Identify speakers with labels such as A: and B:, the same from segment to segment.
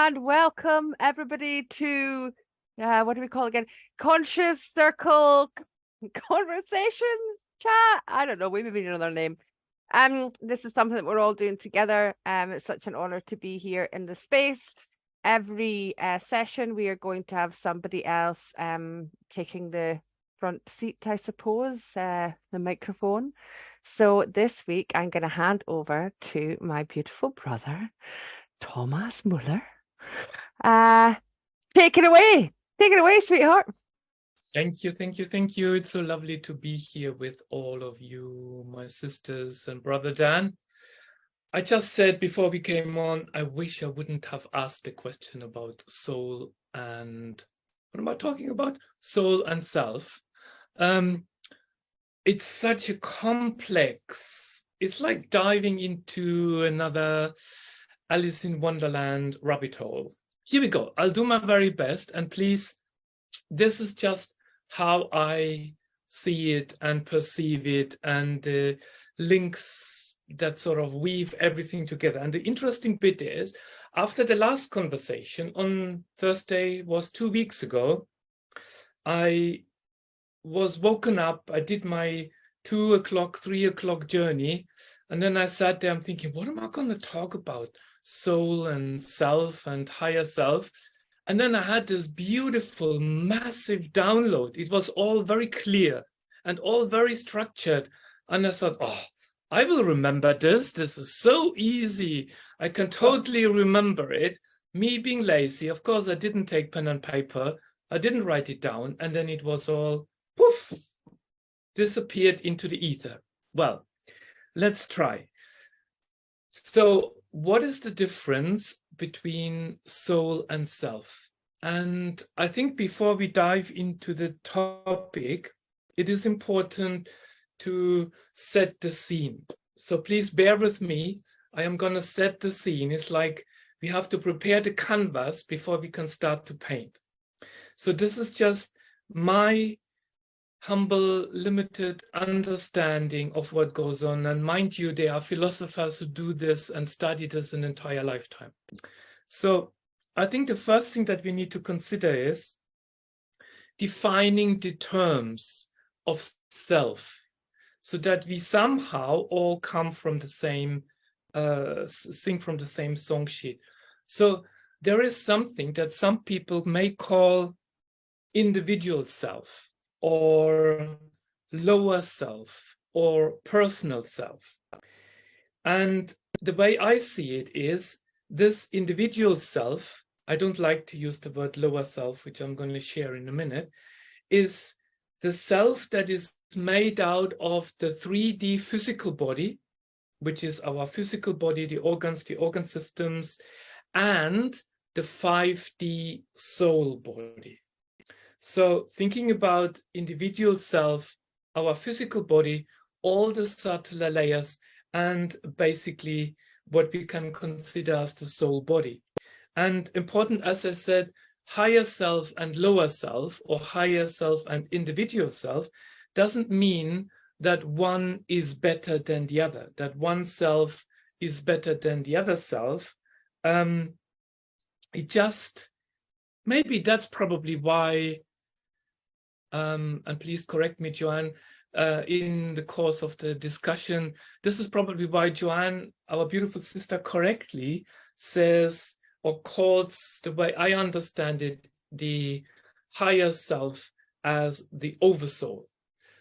A: and welcome everybody to what do we call it again? Conscious Circle Conversations Chat. I don't know, we maybe need another name. This is something that we're all doing together. It's such an honor to be here in the space. Every session we are going to have somebody else taking the front seat, I suppose, the microphone. So this week I'm going to hand over to my beautiful brother, Tomaz Mueller. Take it away. Take it away, sweetheart.
B: Thank you, thank you, thank you. It's so lovely to be here with all of you, my sisters and brother Dan. I just said before we came on, I wish I wouldn't have asked the question about soul and what am I talking about? Soul and self. It's such a complex, it's like diving into another Alice in Wonderland rabbit hole. Here we go. I'll do my very best. And please, this is just how I see it and perceive it, and links that sort of weave everything together. And the interesting bit is, after the last conversation on Thursday, was 2 weeks ago, I was woken up. I did my 2 o'clock, 3 o'clock journey. And then I sat there, I'm thinking, what am I going to talk about? Soul and self and higher self. And then I had this beautiful, massive download. It was all very clear and all very structured. And I thought, oh, I will remember this. This is so easy. I can totally remember it. Me being lazy, of course, I didn't take pen and paper. I didn't write it down. And then it was all, poof, disappeared into the ether. Well, let's try. So what is the difference between soul and self? And I think before we dive into the topic, it is important to set the scene. So please bear with me. I am going to set the scene. It's like we have to prepare the canvas before we can start to paint. So this is just my humble, limited understanding of what goes on. And mind you, there are philosophers who do this and study this an entire lifetime. So I think the first thing that we need to consider is defining the terms of self, so that we somehow all come from the same, sing from the same song sheet. So there is something that some people may call individual self, or lower self, or personal self. And the way I see it is this individual self, I don't like to use the word lower self, which I'm going to share in a minute, is the self that is made out of the 3D physical body, which is our physical body, the organs, the organ systems, and the 5D soul body. So thinking about individual self, our physical body, all the subtler layers, and basically what we can consider as the soul body. And important, as I said, higher self and lower self, or higher self and individual self, doesn't mean that one is better than the other, that one self is better than the other self. It just, maybe that's probably why, and please correct me, Joanne, in the course of the discussion, this is probably why Joanne, our beautiful sister, correctly says or calls, the way I understand it, the higher self as the oversoul.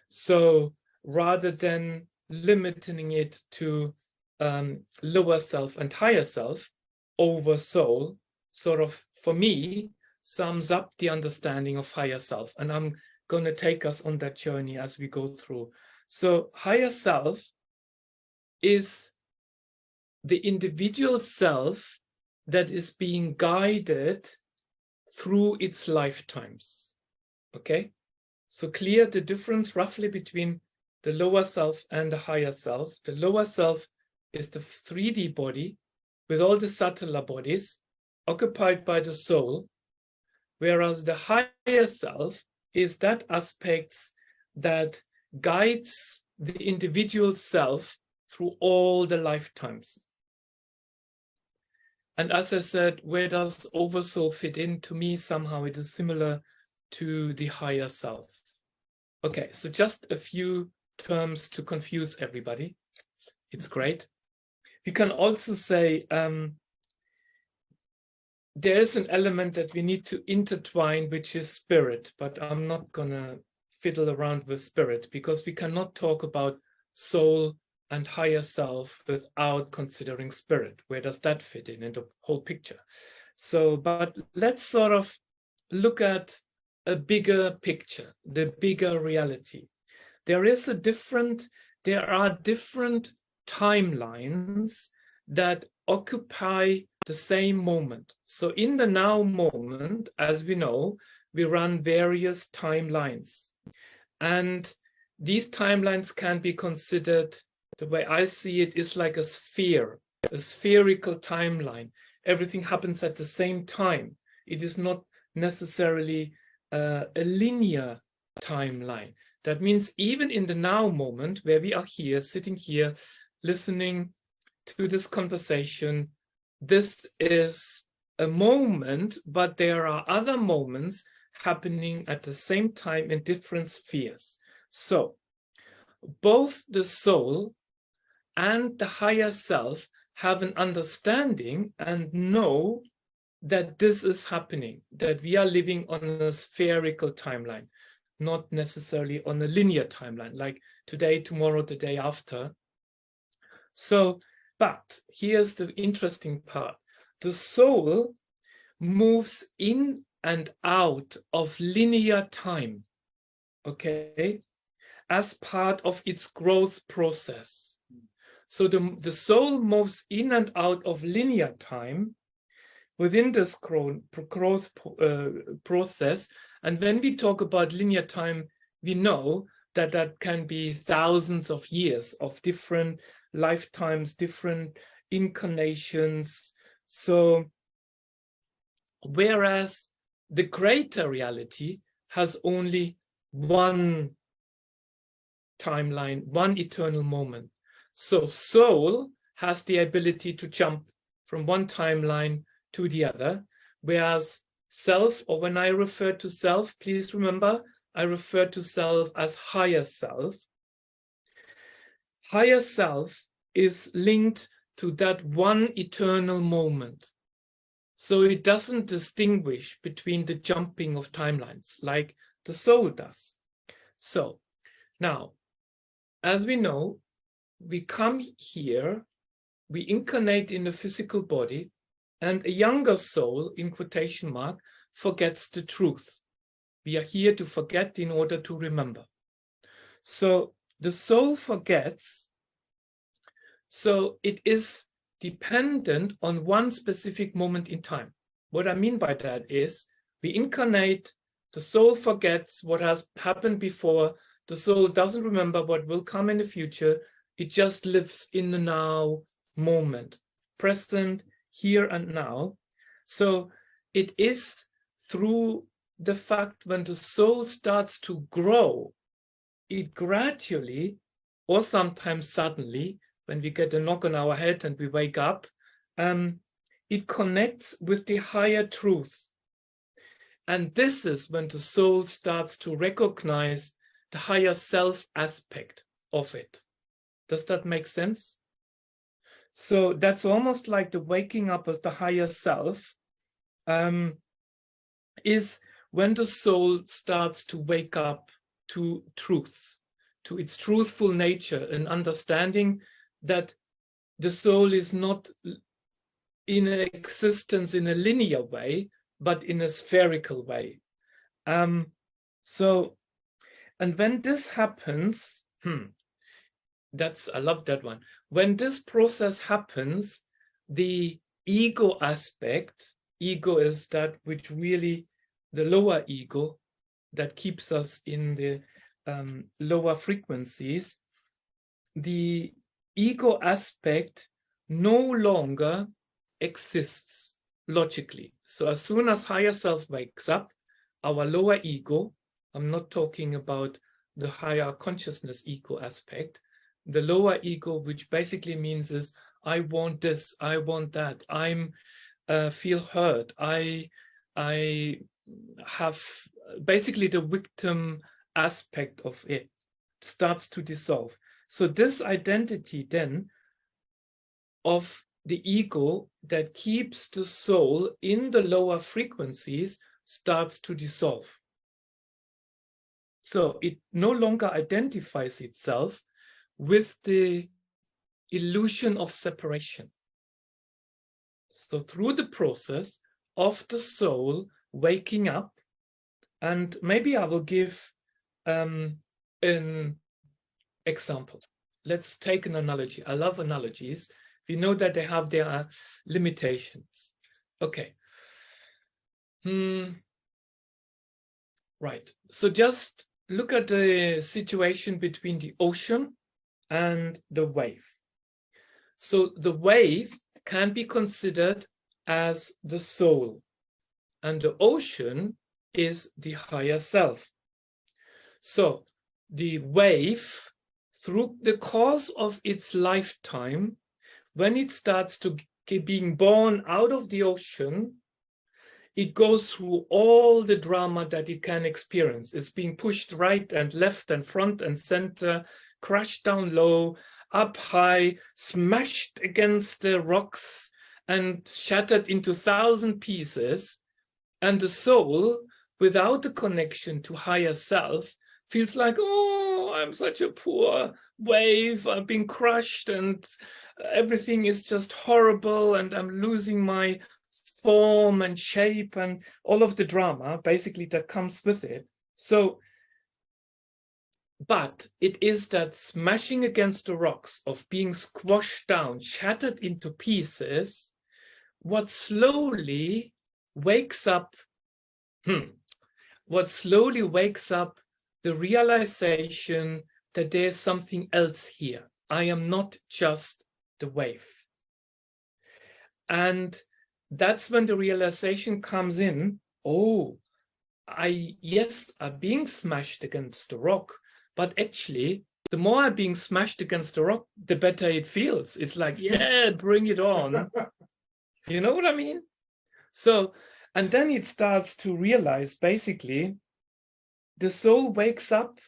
B: So rather than limiting it to lower self and higher self, oversoul sort of, for me, sums up the understanding of higher self. And I'm going to take us on that journey as we go through. So higher self is the individual self that is being guided through its lifetimes. Okay? So clear the difference roughly between the lower self and the higher self. The lower self is the 3D body with all the subtler bodies occupied by the soul, whereas the higher self is that aspect that guides the individual self through all the lifetimes. And as I said, where does oversoul fit in? To me, somehow it is similar to the higher self. Okay, so just a few terms to confuse everybody. It's great. We can also say there is an element that we need to intertwine, which is spirit, but I'm not gonna fiddle around with spirit because we cannot talk about soul and higher self without considering spirit. Where does that fit in the whole picture? So, but let's sort of look at a bigger picture, the bigger reality. There are different timelines that occupy the same moment. So in the now moment, as we know, we run various timelines. And these timelines can be considered, the way I see it, is like a sphere, a spherical timeline. Everything happens at the same time. It is not necessarily a linear timeline. That means even in the now moment where we are here, sitting here, listening to this conversation, this is a moment, but there are other moments happening at the same time in different spheres. So both the soul and the higher self have an understanding and know that this is happening, that we are living on a spherical timeline, not necessarily on a linear timeline, like today, tomorrow, the day after. So, but here's the interesting part. The soul moves in and out of linear time, okay, as part of its growth process. So the soul moves in and out of linear time within this growth process. And when we talk about linear time, we know that that can be thousands of years of different lifetimes, different incarnations. So whereas the greater reality has only one timeline, one eternal moment. So soul has the ability to jump from one timeline to the other, whereas self, or when I refer to self, please remember, I refer to self as higher self. Higher self is linked to that one eternal moment. So it doesn't distinguish between the jumping of timelines like the soul does. So now, as we know, we come here, we incarnate in a physical body, and a younger soul, in quotation mark, forgets the truth. We are here to forget in order to remember. So the soul forgets. So it is dependent on one specific moment in time. What I mean by that is we incarnate, the soul forgets what has happened before, the soul doesn't remember what will come in the future, it just lives in the now moment, present, here and now. So it is through the fact when the soul starts to grow, it gradually, or sometimes suddenly, when we get a knock on our head and we wake up, it connects with the higher truth. And this is when the soul starts to recognize the higher self aspect of it. Does that make sense? So that's almost like the waking up of the higher self is when the soul starts to wake up to truth, to its truthful nature, and understanding that the soul is not in existence in a linear way, but in a spherical way. So, and when this happens, I love that one. When this process happens, the ego aspect, ego is that which really, the lower ego that keeps us in the lower frequencies, the ego aspect no longer exists logically. So as soon as higher self wakes up, our lower ego, I'm not talking about the higher consciousness ego aspect, the lower ego, which basically means is I want this, I want that, I'm feel hurt. I have basically the victim aspect of it starts to dissolve. So this identity then of the ego that keeps the soul in the lower frequencies starts to dissolve. So it no longer identifies itself with the illusion of separation. So through the process of the soul waking up, and maybe I will give an example. Let's take an analogy. I love analogies. We know that they have their limitations. Okay. Right. So just look at the situation between the ocean and the wave. So the wave can be considered as the soul, and the ocean is the higher self. So the wave, through the course of its lifetime, when it starts to being born out of the ocean, it goes through all the drama that it can experience. It's being pushed right and left and front and center, crashed down low, up high, smashed against the rocks and shattered into 1,000 pieces. And the soul, without a connection to higher self, feels like, oh, I'm such a poor wave, I've been crushed and everything is just horrible and I'm losing my form and shape and all of the drama basically that comes with it. So, but it is that smashing against the rocks, of being squashed down, shattered into pieces, what slowly wakes up the realization that there's something else here. I am not just the wave. And that's when the realization comes in, oh, I'm being smashed against the rock, but actually, the more I'm being smashed against the rock, the better it feels. It's like, yeah, bring it on. You know what I mean? So, and then it starts to realize, basically, the soul wakes up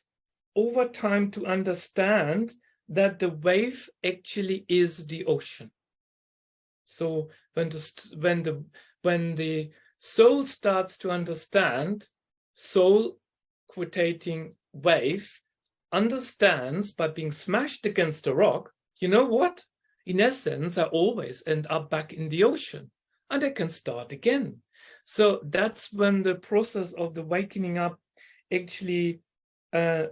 B: over time to understand that the wave actually is the ocean. So when the soul starts to understand, soul quotating wave understands by being smashed against a rock, you know what? In essence, I always end up back in the ocean and I can start again. So that's when the process of the wakening up actually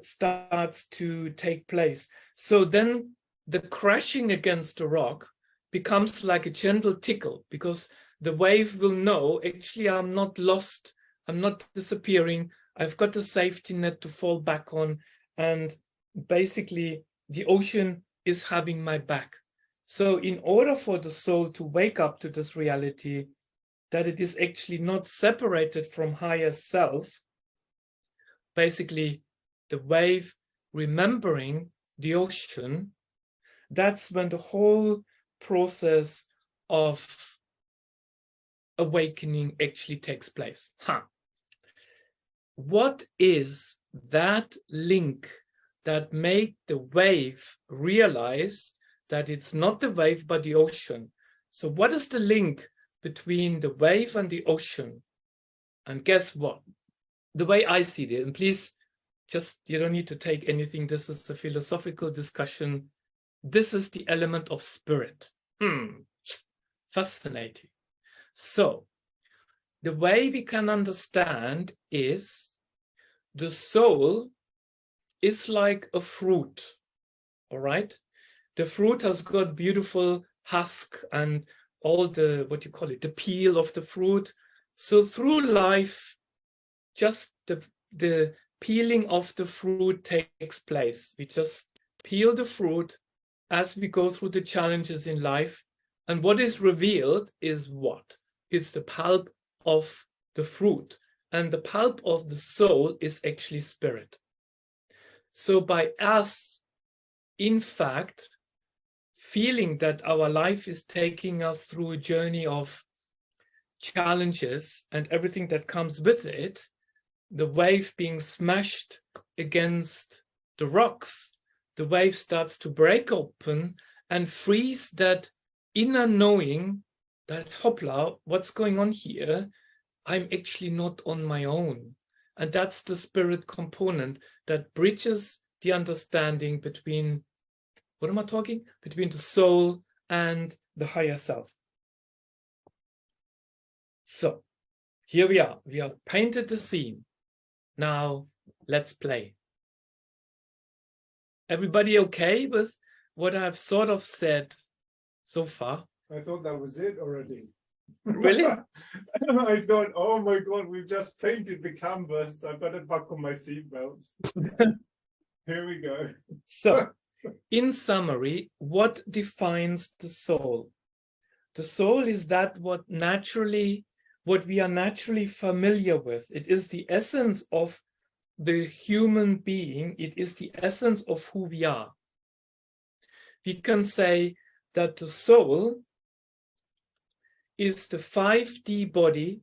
B: starts to take place. So then the crashing against the rock becomes like a gentle tickle, because the wave will know, actually, I'm not lost, I'm not disappearing, I've got a safety net to fall back on, and basically the ocean is having my back. So in order for the soul to wake up to this reality, that it is actually not separated from higher self, basically the wave remembering the ocean, that's when the whole process of awakening actually takes place. What is that link that made the wave realize that it's not the wave but the ocean? So what is the link between the wave and the ocean? And guess what? The way I see it, and please, just, you don't need to take anything, this is a philosophical discussion. This is the element of spirit. Fascinating. So the way we can understand is the soul is like a fruit, all right? The fruit has got beautiful husk and all the, what you call it, the peel of the fruit. So through life, just the peeling of the fruit takes place. We just peel the fruit as we go through the challenges in life. And what is revealed is what? It's the pulp of the fruit. And the pulp of the soul is actually spirit. So by us, in fact, feeling that our life is taking us through a journey of challenges and everything that comes with it, the wave being smashed against the rocks, the wave starts to break open and frees that inner knowing that, hoppla, what's going on here? I'm actually not on my own. And that's the spirit component that bridges the understanding between, what am I talking? Between the soul and the higher self. So here we are. We have painted the scene. Now let's play. Everybody okay with what I've sort of said so far?
C: I thought that was it already.
B: Really?
C: I thought, oh my God, we've just painted the canvas. I better buckle my seatbelts. Here we go.
B: So, in summary, what defines the soul? The soul is that what we are naturally familiar with. It is the essence of the human being. It is the essence of who we are. We can say that the soul is the 5D body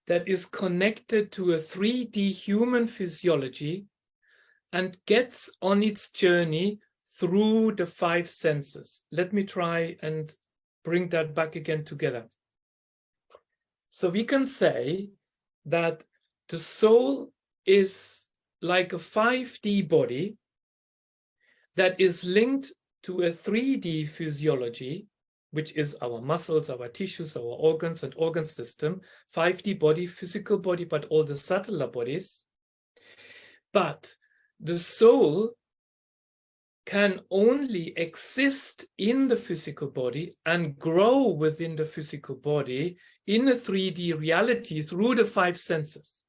B: that is connected to a 3D human physiology and gets on its journey through the 5 senses. Let me try and bring that back again together. So we can say that the soul is like a 5D body that is linked to a 3D physiology, which is our muscles, our tissues, our organs and organ system, 5D body, physical body, but all the subtler bodies. But the soul can only exist in the physical body and grow within the physical body in a 3D reality through the 5 senses.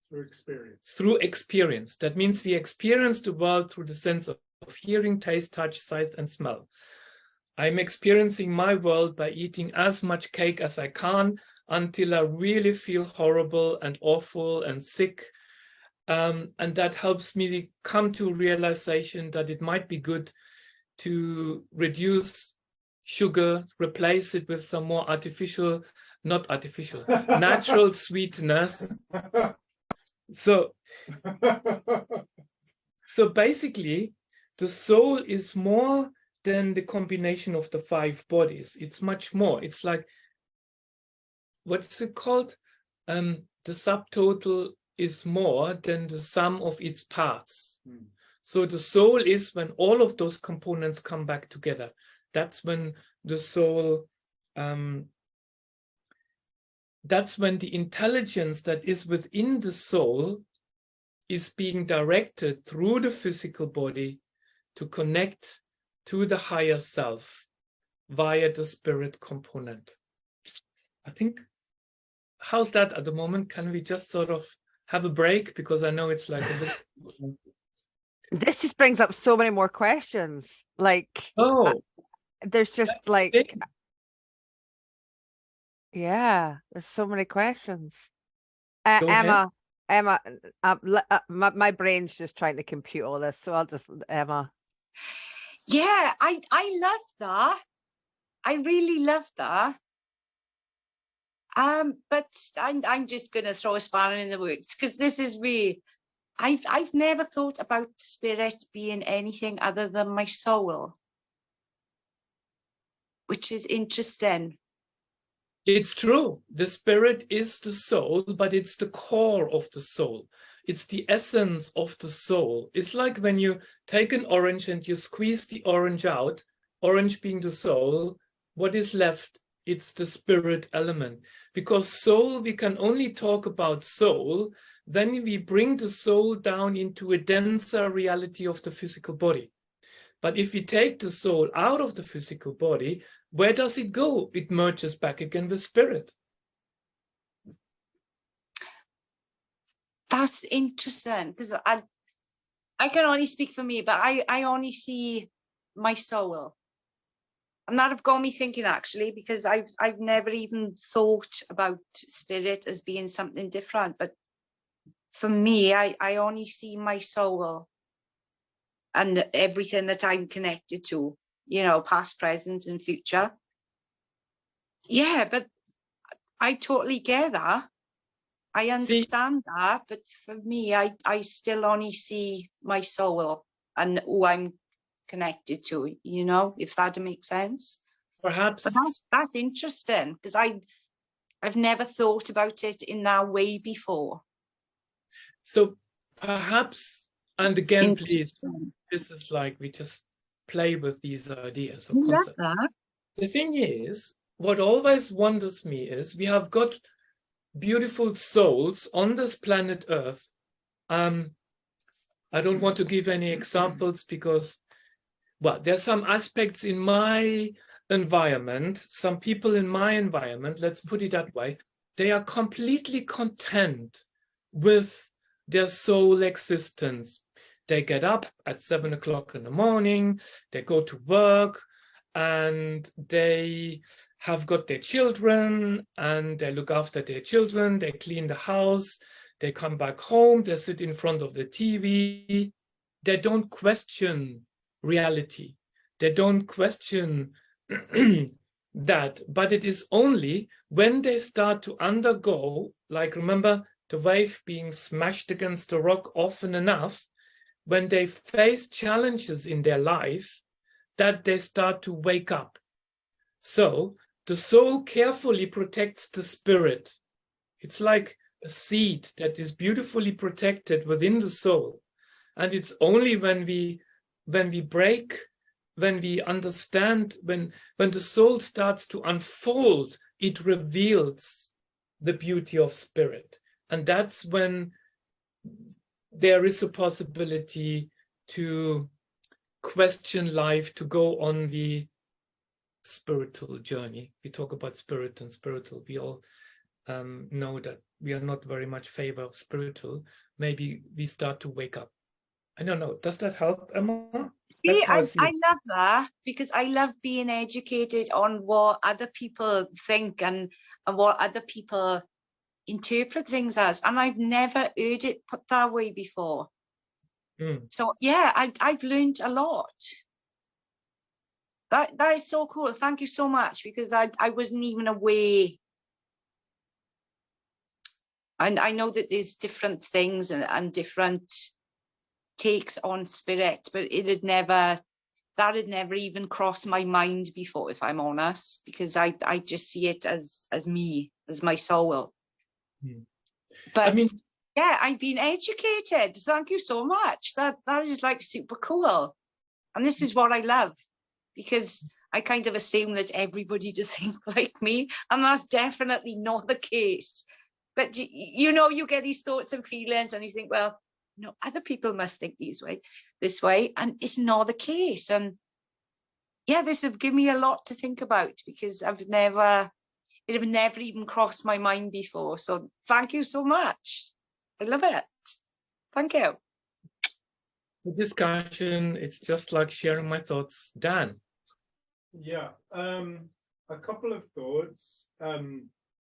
C: Through experience.
B: Through experience. That means we experience the world through the sense of hearing, taste, touch, sight, and smell. I'm experiencing my world by eating as much cake as I can until I really feel horrible and awful and sick. And that helps me come to realization that it might be good to reduce sugar, replace it with some more natural sweetness. So basically, the soul is more than the combination of the 5 bodies. It's much more. It's like, what's it called? The subtotal is more than the sum of its parts. So the soul is when all of those components come back together. That's when the soul, that's when the intelligence that is within the soul is being directed through the physical body to connect to the higher self via the spirit component. I think, how's that at the moment? Can we just sort of have a break? Because I know it's like a bit...
A: This just brings up so many more questions. Like, there's just like, yeah, there's so many questions. Emma, my brain's just trying to compute all this, so I'll just, Emma.
D: Yeah, I love that. I really love that. But I'm just going to throw a spanner in the works because this is me. I've never thought about spirit being anything other than my soul, which is interesting.
B: It's true. The spirit is the soul, but it's the core of the soul. It's the essence of the soul. It's like when you take an orange and you squeeze the orange out, orange being the soul, what is left? It's the spirit element. Because soul, we can only talk about soul, then we bring the soul down into a denser reality of the physical body. But if we take the soul out of the physical body, where does it go? It merges back again with spirit.
D: That's interesting because I can only speak for me, but I only see my soul. And that have got me thinking actually, because I've never even thought about spirit as being something different. But for me, I only see my soul and everything that I'm connected to, you know, past, present, and future. yeah, but I totally get that. I understand that, but for me, I still only see my soul and who I'm connected to, you know, if that makes sense.
B: Perhaps
D: But that's interesting, because I've never thought about it in that way before.
B: so. Perhaps, and again, please,
D: Interesting.
B: this is like we just play with these ideas or
D: I love
B: concepts.
D: that.
B: The thing is, what always wonders me is we have got beautiful souls on this planet Earth. I don't want to give any examples because, well, there's some aspects in my environment, some people in my environment, let's put it that way, they are completely content with their soul existence. They get up at 7 o'clock in the morning, they go to work, and they have got their children, and they look after their children, they clean the house, they come back home, they sit in front of the TV, they don't question reality, they don't question that, but it is only when they start to undergo, like remember the wave being smashed against the rock often enough, when they face challenges in their life, that they start to wake up. So the soul carefully protects the spirit. It's like a seed that is beautifully protected within the soul. And it's only when we break, when we understand, when the soul starts to unfold, it reveals the beauty of spirit. And that's when there is a possibility to question life, to go on the spiritual journey. We talk about spirit and spiritual. We all know that we are not very much favor of spiritual. Maybe we start to wake up. I don't know. Does that help, Emma?
D: See, I
B: see it.
D: love that, because I love being educated on what other people think and what other people interpret things as, and I've never heard it put that way before. So yeah, I've learned a lot. That is so cool. Thank you so much, because I wasn't even aware. And I know that there's different things and different takes on spirit, but that had never even crossed my mind before, if I'm honest, because I just see it as me, as my soul. But I mean, yeah, I've been educated. Thank you so much. That is like super cool. And this is what I love, because I kind of assume that everybody to think like me, and that's definitely not the case. But you know, you get these thoughts and feelings and you think, well, no, other people must think this way, and it's not the case. And yeah, this have given me a lot to think about, because it have never even crossed my mind before. So thank you so much. I love it. Thank you.
B: The discussion, it's just like sharing my thoughts. Dan.
C: Yeah, a couple of thoughts.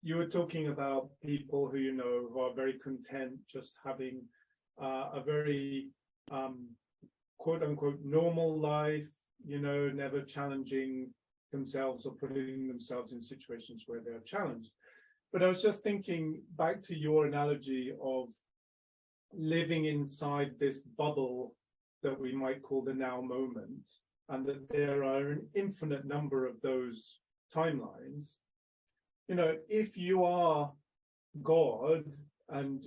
C: You were talking about people who, you know, who are very content just having a very quote unquote normal life, you know, never challenging themselves or putting themselves in situations where they're challenged. But I was just thinking back to your analogy of living inside this bubble that we might call the now moment, and that there are an infinite number of those timelines. You know, if you are God and,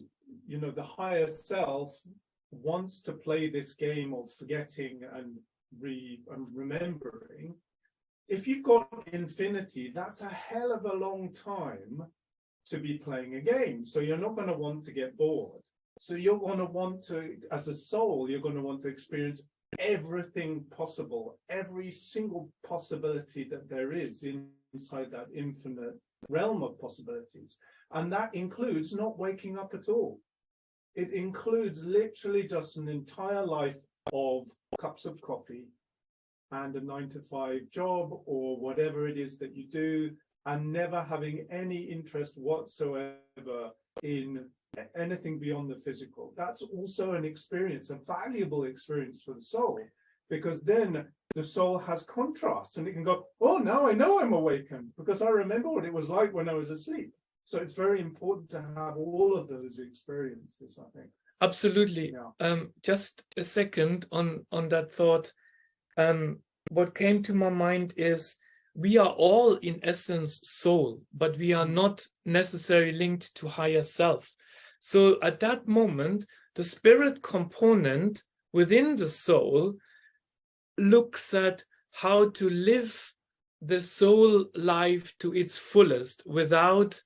C: you know, the higher self wants to play this game of forgetting and remembering, if you've got infinity, that's a hell of a long time to be playing a game. So you're not going to want to get bored. So you're going to want to, as a soul, you're going to want to experience everything possible, every single possibility that there is inside that infinite realm of possibilities. And that includes not waking up at all. It includes literally just an entire life of cups of coffee and a 9-to-5 job or whatever it is that you do, and never having any interest whatsoever in anything beyond the physical. That's also an experience, a valuable experience for the soul, because then the soul has contrasts, and it can go, oh, now I know I'm awakened because I remember what it was like when I was asleep. So it's very important to have all of those experiences, I think.
B: Absolutely.
C: Yeah.
B: Just a second on that thought. What came to my mind is we are all in essence soul, but we are not necessarily linked to higher self. So at that moment, the spirit component within the soul looks at how to live the soul life to its fullest without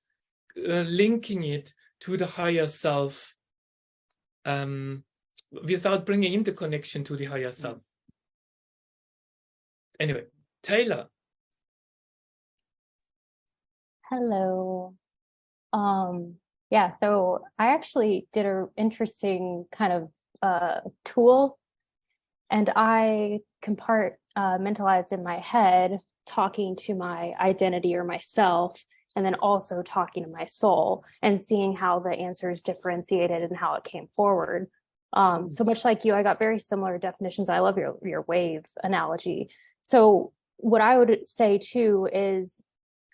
B: linking it to the higher self, without bringing in the connection to the higher self. Anyway, Taylor.
E: Hello. Yeah, so I actually did an interesting kind of tool, and I compartmentalized in my head talking to my identity or myself, and then also talking to my soul and seeing how the answers differentiated and how it came forward. So much like you, I got very similar definitions. I love your wave analogy. So what I would say too is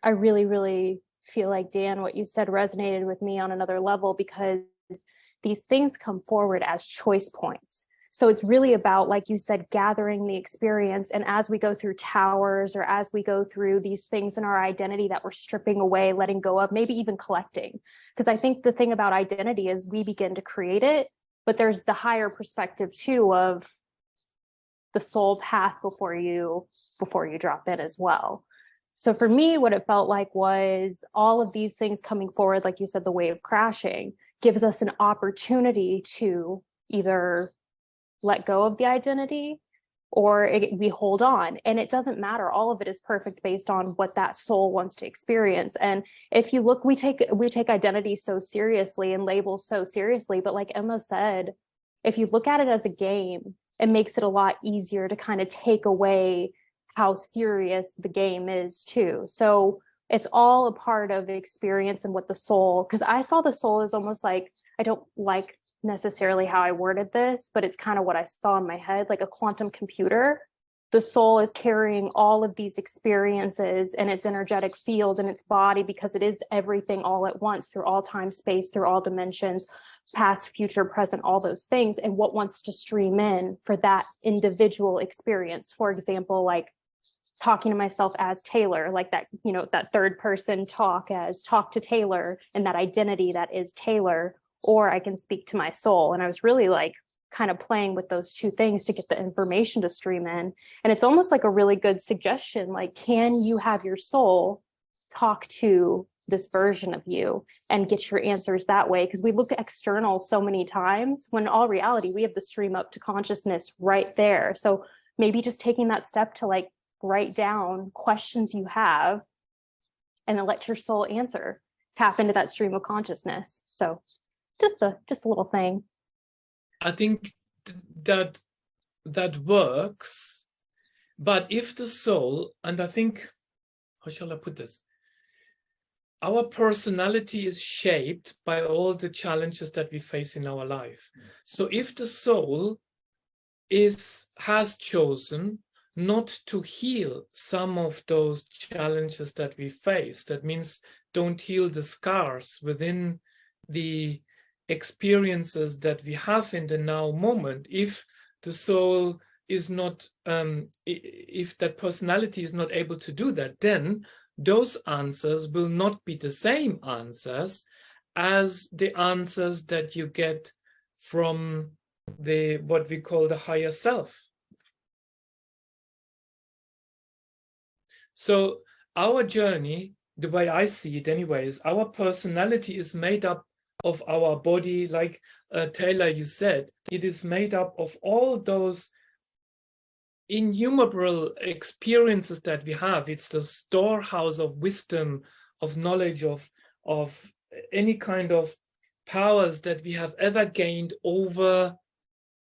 E: I really, really feel like, Dan, what you said resonated with me on another level, because these things come forward as choice points. So it's really about, like you said, gathering the experience. And as we go through towers, or as we go through these things in our identity that we're stripping away, letting go of, maybe even collecting. Because I think the thing about identity is we begin to create it, but there's the higher perspective too of the soul path before you drop in as well. So for me, what it felt like was all of these things coming forward, like you said, the wave crashing gives us an opportunity to either let go of the identity or we hold on. And it doesn't matter. All of it is perfect based on what that soul wants to experience. And if you look, we take identity so seriously and labels so seriously. But like Emma said, if you look at it as a game, it makes it a lot easier to kind of take away how serious the game is too. So it's all a part of the experience and what the soul, because I saw the soul as almost like, I don't like necessarily how I worded this, but it's kind of what I saw in my head, like a quantum computer. The soul is carrying all of these experiences in its energetic field in its body, because it is everything all at once, through all time, space, through all dimensions, past, future, present, all those things, and what wants to stream in for that individual experience. For example, like talking to myself as Taylor, like that, you know, that third person talk to Taylor, and that identity that is Taylor, or I can speak to my soul. And I was really like kind of playing with those two things to get the information to stream in. And it's almost like a really good suggestion, like, can you have your soul talk to this version of you and get your answers that way? Because we look external so many times, when in all reality, we have the stream up to consciousness right there. So maybe just taking that step to like write down questions you have and then let your soul answer, tap into that stream of consciousness. So just a little thing.
B: I think that works, but if the soul, and I think, how shall I put this? Our personality is shaped by all the challenges that we face in our life. So if the soul has chosen not to heal some of those challenges that we face, that means don't heal the scars within the experiences that we have in the now moment, if the soul is not, if that personality is not able to do that, then those answers will not be the same answers as the answers that you get from what we call the higher self. So our journey, the way I see it anyways, our personality is made up of our body, like Taylor, you said, it is made up of all those innumerable experiences that we have. It's the storehouse of wisdom, of knowledge, of any kind of powers that we have ever gained over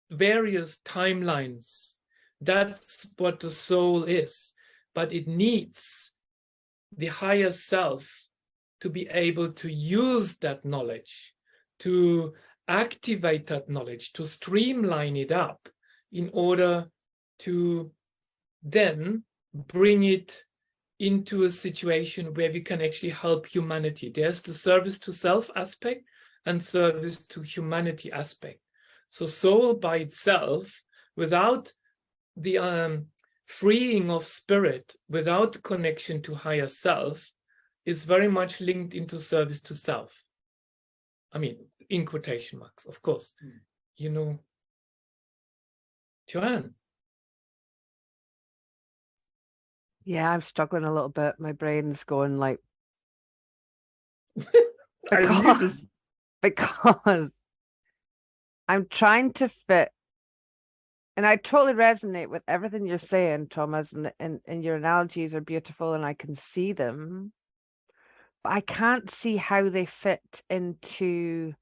B: various timelines. That's what the soul is. But it needs the higher self to be able to use that knowledge, to activate that knowledge, to streamline it up in order to then bring it into a situation where we can actually help humanity. There's the service to self aspect and service to humanity aspect. So soul by itself, without the freeing of spirit, without the connection to higher self, is very much linked into service to self. I mean, in quotation marks, of course. You know, Joanne.
A: Yeah, I'm struggling a little bit. My brain's going like
B: I knew this.
A: because I'm trying to fit, and I totally resonate with everything you're saying, Thomas, and your analogies are beautiful and I can see them, but I can't see how they fit into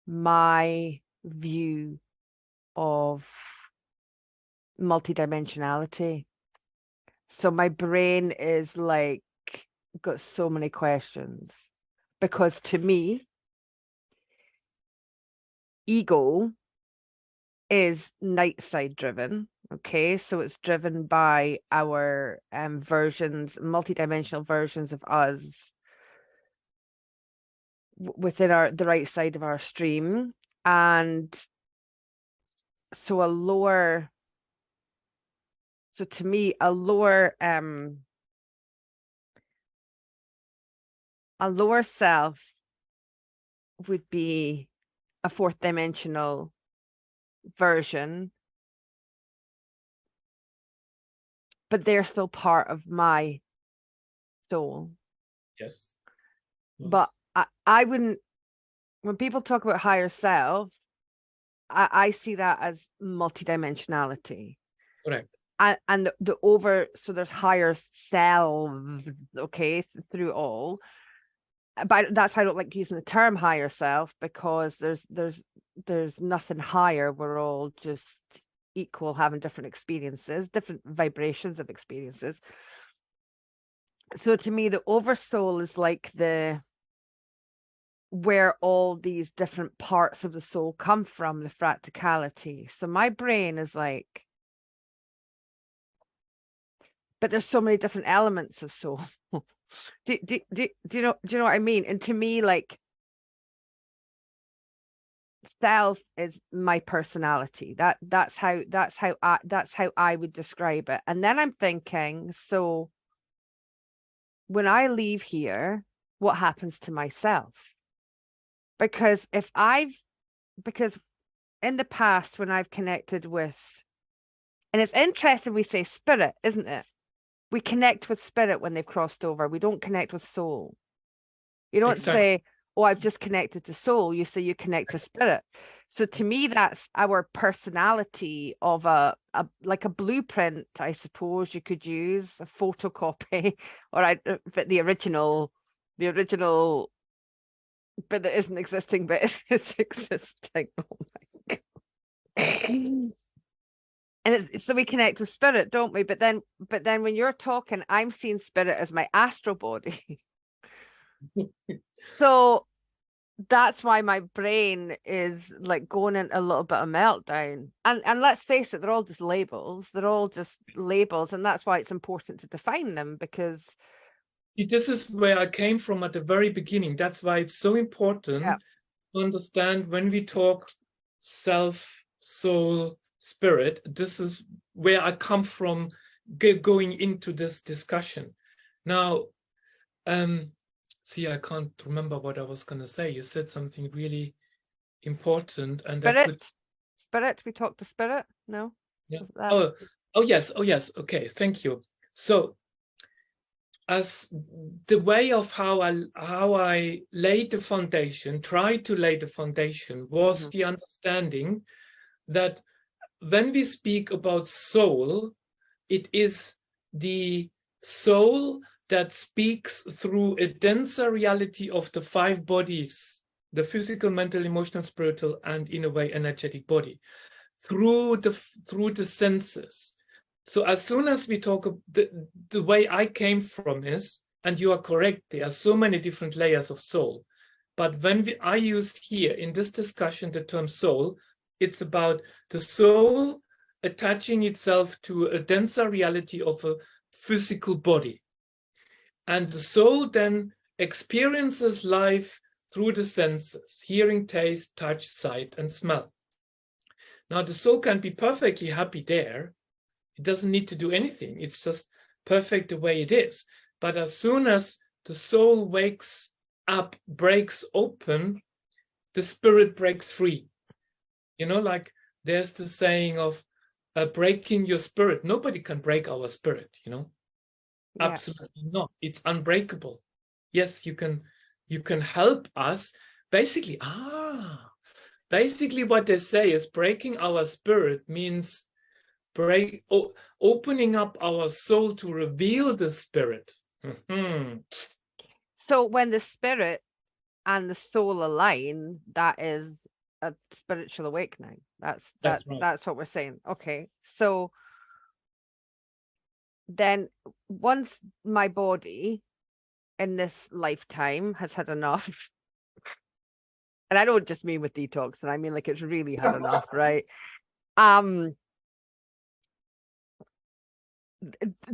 A: my view of multidimensionality. So my brain is like got so many questions because to me, ego is night side driven. Okay, so it's driven by our versions, multidimensional versions of us within the right side of our stream. And so to me, a lower self would be a fourth dimensional version, but they're still part of my soul.
B: Yes.
A: But I wouldn't, when people talk about higher self, I see that as multidimensionality.
B: Correct.
A: And so there's higher selves, okay, through all. But that's why I don't like using the term higher self, because there's nothing higher. We're all just equal, having different experiences, different vibrations of experiences. So to me, the oversoul is like where all these different parts of the soul come from, the fractality. So my brain is like, but there's so many different elements of soul. do you know what I mean? And to me, like, self is my personality. That's how I would describe it. And then I'm thinking, so when I leave here, what happens to myself? Because because in the past, when I've connected with, and it's interesting we say spirit, isn't it? We connect with spirit when they've crossed over. We don't connect with soul. You don't say, oh, I've just connected to soul. You say you connect to spirit. So to me, that's our personality of like a blueprint, I suppose you could use, a photocopy, or the original, but that isn't existing, but it's existing. Oh my God. And so we connect with spirit, don't we? But then when you're talking, I'm seeing spirit as my astral body. So that's why my brain is like going into a little bit of meltdown. And let's face it, they're all just labels. They're all just labels, and that's why it's important to define them, because
B: this is where I came from at the very beginning. That's why it's so important to understand when we talk self, soul, spirit. This is where I come from going into this discussion. Now, see, I can't remember what I was going to say. You said something really important, and
A: spirit. We talked to spirit. No.
B: Yeah. Oh yes. Okay. Thank you. So, as the way of how I laid the foundation, tried to lay the foundation, was the understanding that when we speak about soul, it is the soul that speaks through a denser reality of the five bodies, the physical, mental, emotional, spiritual, and in a way energetic body, through the senses. So as soon as we talk, the way I came from is, and you are correct, there are so many different layers of soul. But when I use here in this discussion the term soul, it's about the soul attaching itself to a denser reality of a physical body. And the soul then experiences life through the senses, hearing, taste, touch, sight, and smell. Now, the soul can be perfectly happy there. It doesn't need to do anything. It's just perfect the way it is. But as soon as the soul wakes up, breaks open, the spirit breaks free. You know, like there's the saying of breaking your spirit. Nobody can break our spirit, you know.
A: Yeah.
B: Absolutely not. It's unbreakable. Yes, you can help us. Basically, what they say is breaking our spirit means opening up our soul to reveal the spirit.
A: So when the spirit and the soul align, that is a spiritual awakening. That's
B: right.
A: That's what we're saying. Okay. So then once my body in this lifetime has had enough, and I don't just mean with detox, and I mean like it's really had enough, right?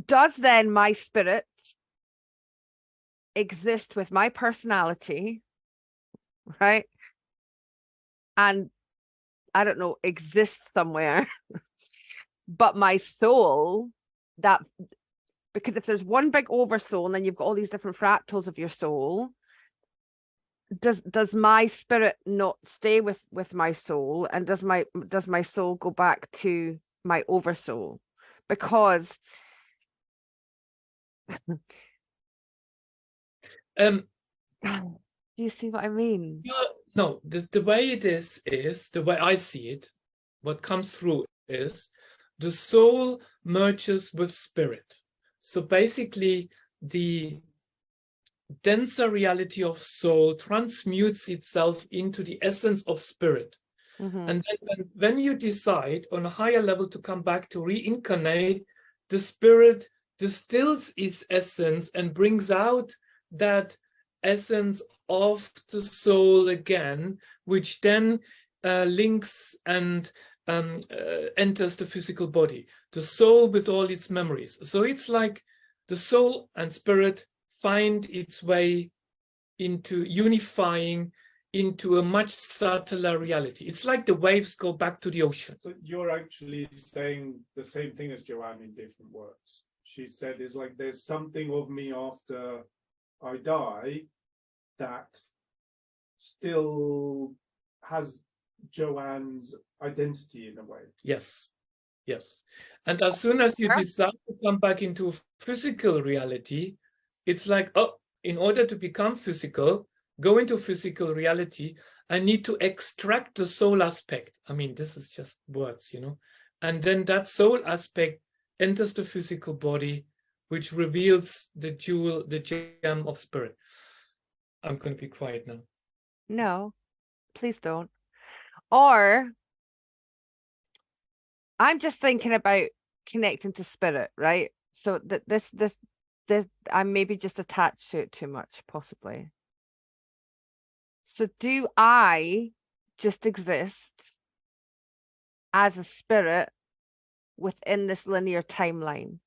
A: Does then my spirit exist with my personality, right? And I don't know, exist somewhere, but my soul, that, because if there's one big oversoul and then you've got all these different fractals of your soul, does my spirit not stay with my soul, and does my soul go back to my oversoul? Because do you see what I mean?
B: No, the way it is the way I see it, what comes through is the soul merges with spirit. So basically the denser reality of soul transmutes itself into the essence of spirit.
A: Mm-hmm.
B: And then when you decide on a higher level to come back to reincarnate, the spirit distills its essence and brings out that essence of the soul again, which then links and enters the physical body, the soul with all its memories. So it's like the soul and spirit find its way into unifying into a much subtler reality. It's like the waves go back to the ocean.
C: So you're actually saying the same thing as Joanne in different words. She said, it's like there's something of me after I die that still has Joanne's identity in a way.
B: Yes, yes. And as soon as you decide to come back into physical reality, it's like, oh, in order to become physical, go into physical reality, I need to extract the soul aspect. I mean, this is just words, you know. And then that soul aspect enters the physical body, which reveals the jewel, the gem of spirit. I'm going to be quiet now.
A: No, please don't. Or I'm just thinking about connecting to spirit, right? So that this I'm maybe just attached to it too much, possibly. So do I just exist as a spirit within this linear timeline?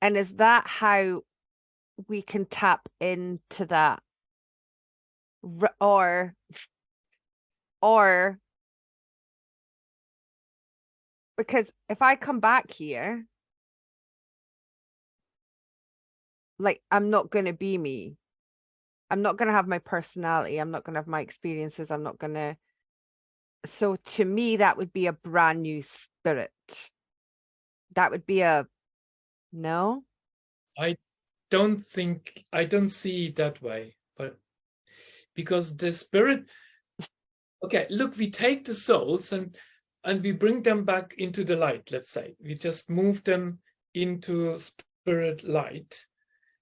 A: And is that how we can tap into that? Or because if I come back here, like, I'm not going to be me. I'm not going to have my personality. I'm not going to have my experiences. I'm not going to. So to me, that would be a brand new spirit. That would be a no.
B: I don't see it that way, but because the spirit, okay, look, we take the souls and we bring them back into the light, let's say. We just move them into spirit light.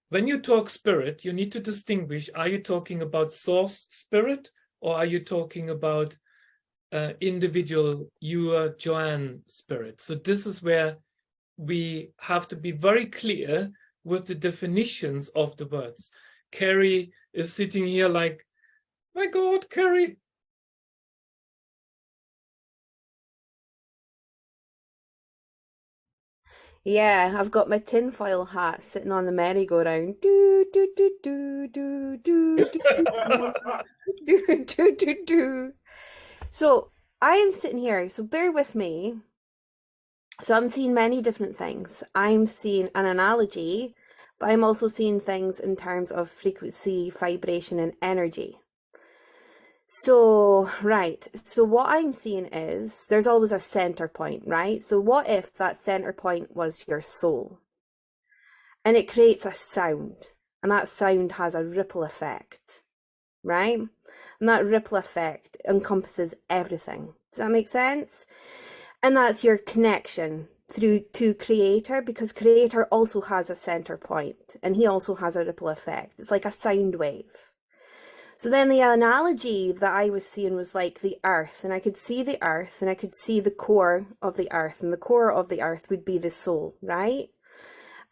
B: When you talk spirit, you need to distinguish, are you talking about source spirit, or are you talking about individual, your Joanne spirit? So this is where we have to be very clear with the definitions of the words. Kerry is sitting here like, my God, Kerry.
F: Yeah, I've got my tinfoil hat sitting on the merry-go-round. Do, do, do, do, do, do, do, do, do, do, do. So I am sitting here, so bear with me. So I'm seeing many different things. I'm seeing an analogy, but I'm also seeing things in terms of frequency, vibration, and energy. So, right. So what I'm seeing is there's always a center point, right? So what if that center point was your soul? And it creates a sound, and that sound has a ripple effect, right? And that ripple effect encompasses everything. Does that make sense? And that's your connection through to creator, because creator also has a center point and he also has a ripple effect. It's like a sound wave. So then the analogy that I was seeing was like the earth, and I could see the earth and I could see the core of the earth, and the core of the earth would be the soul, right?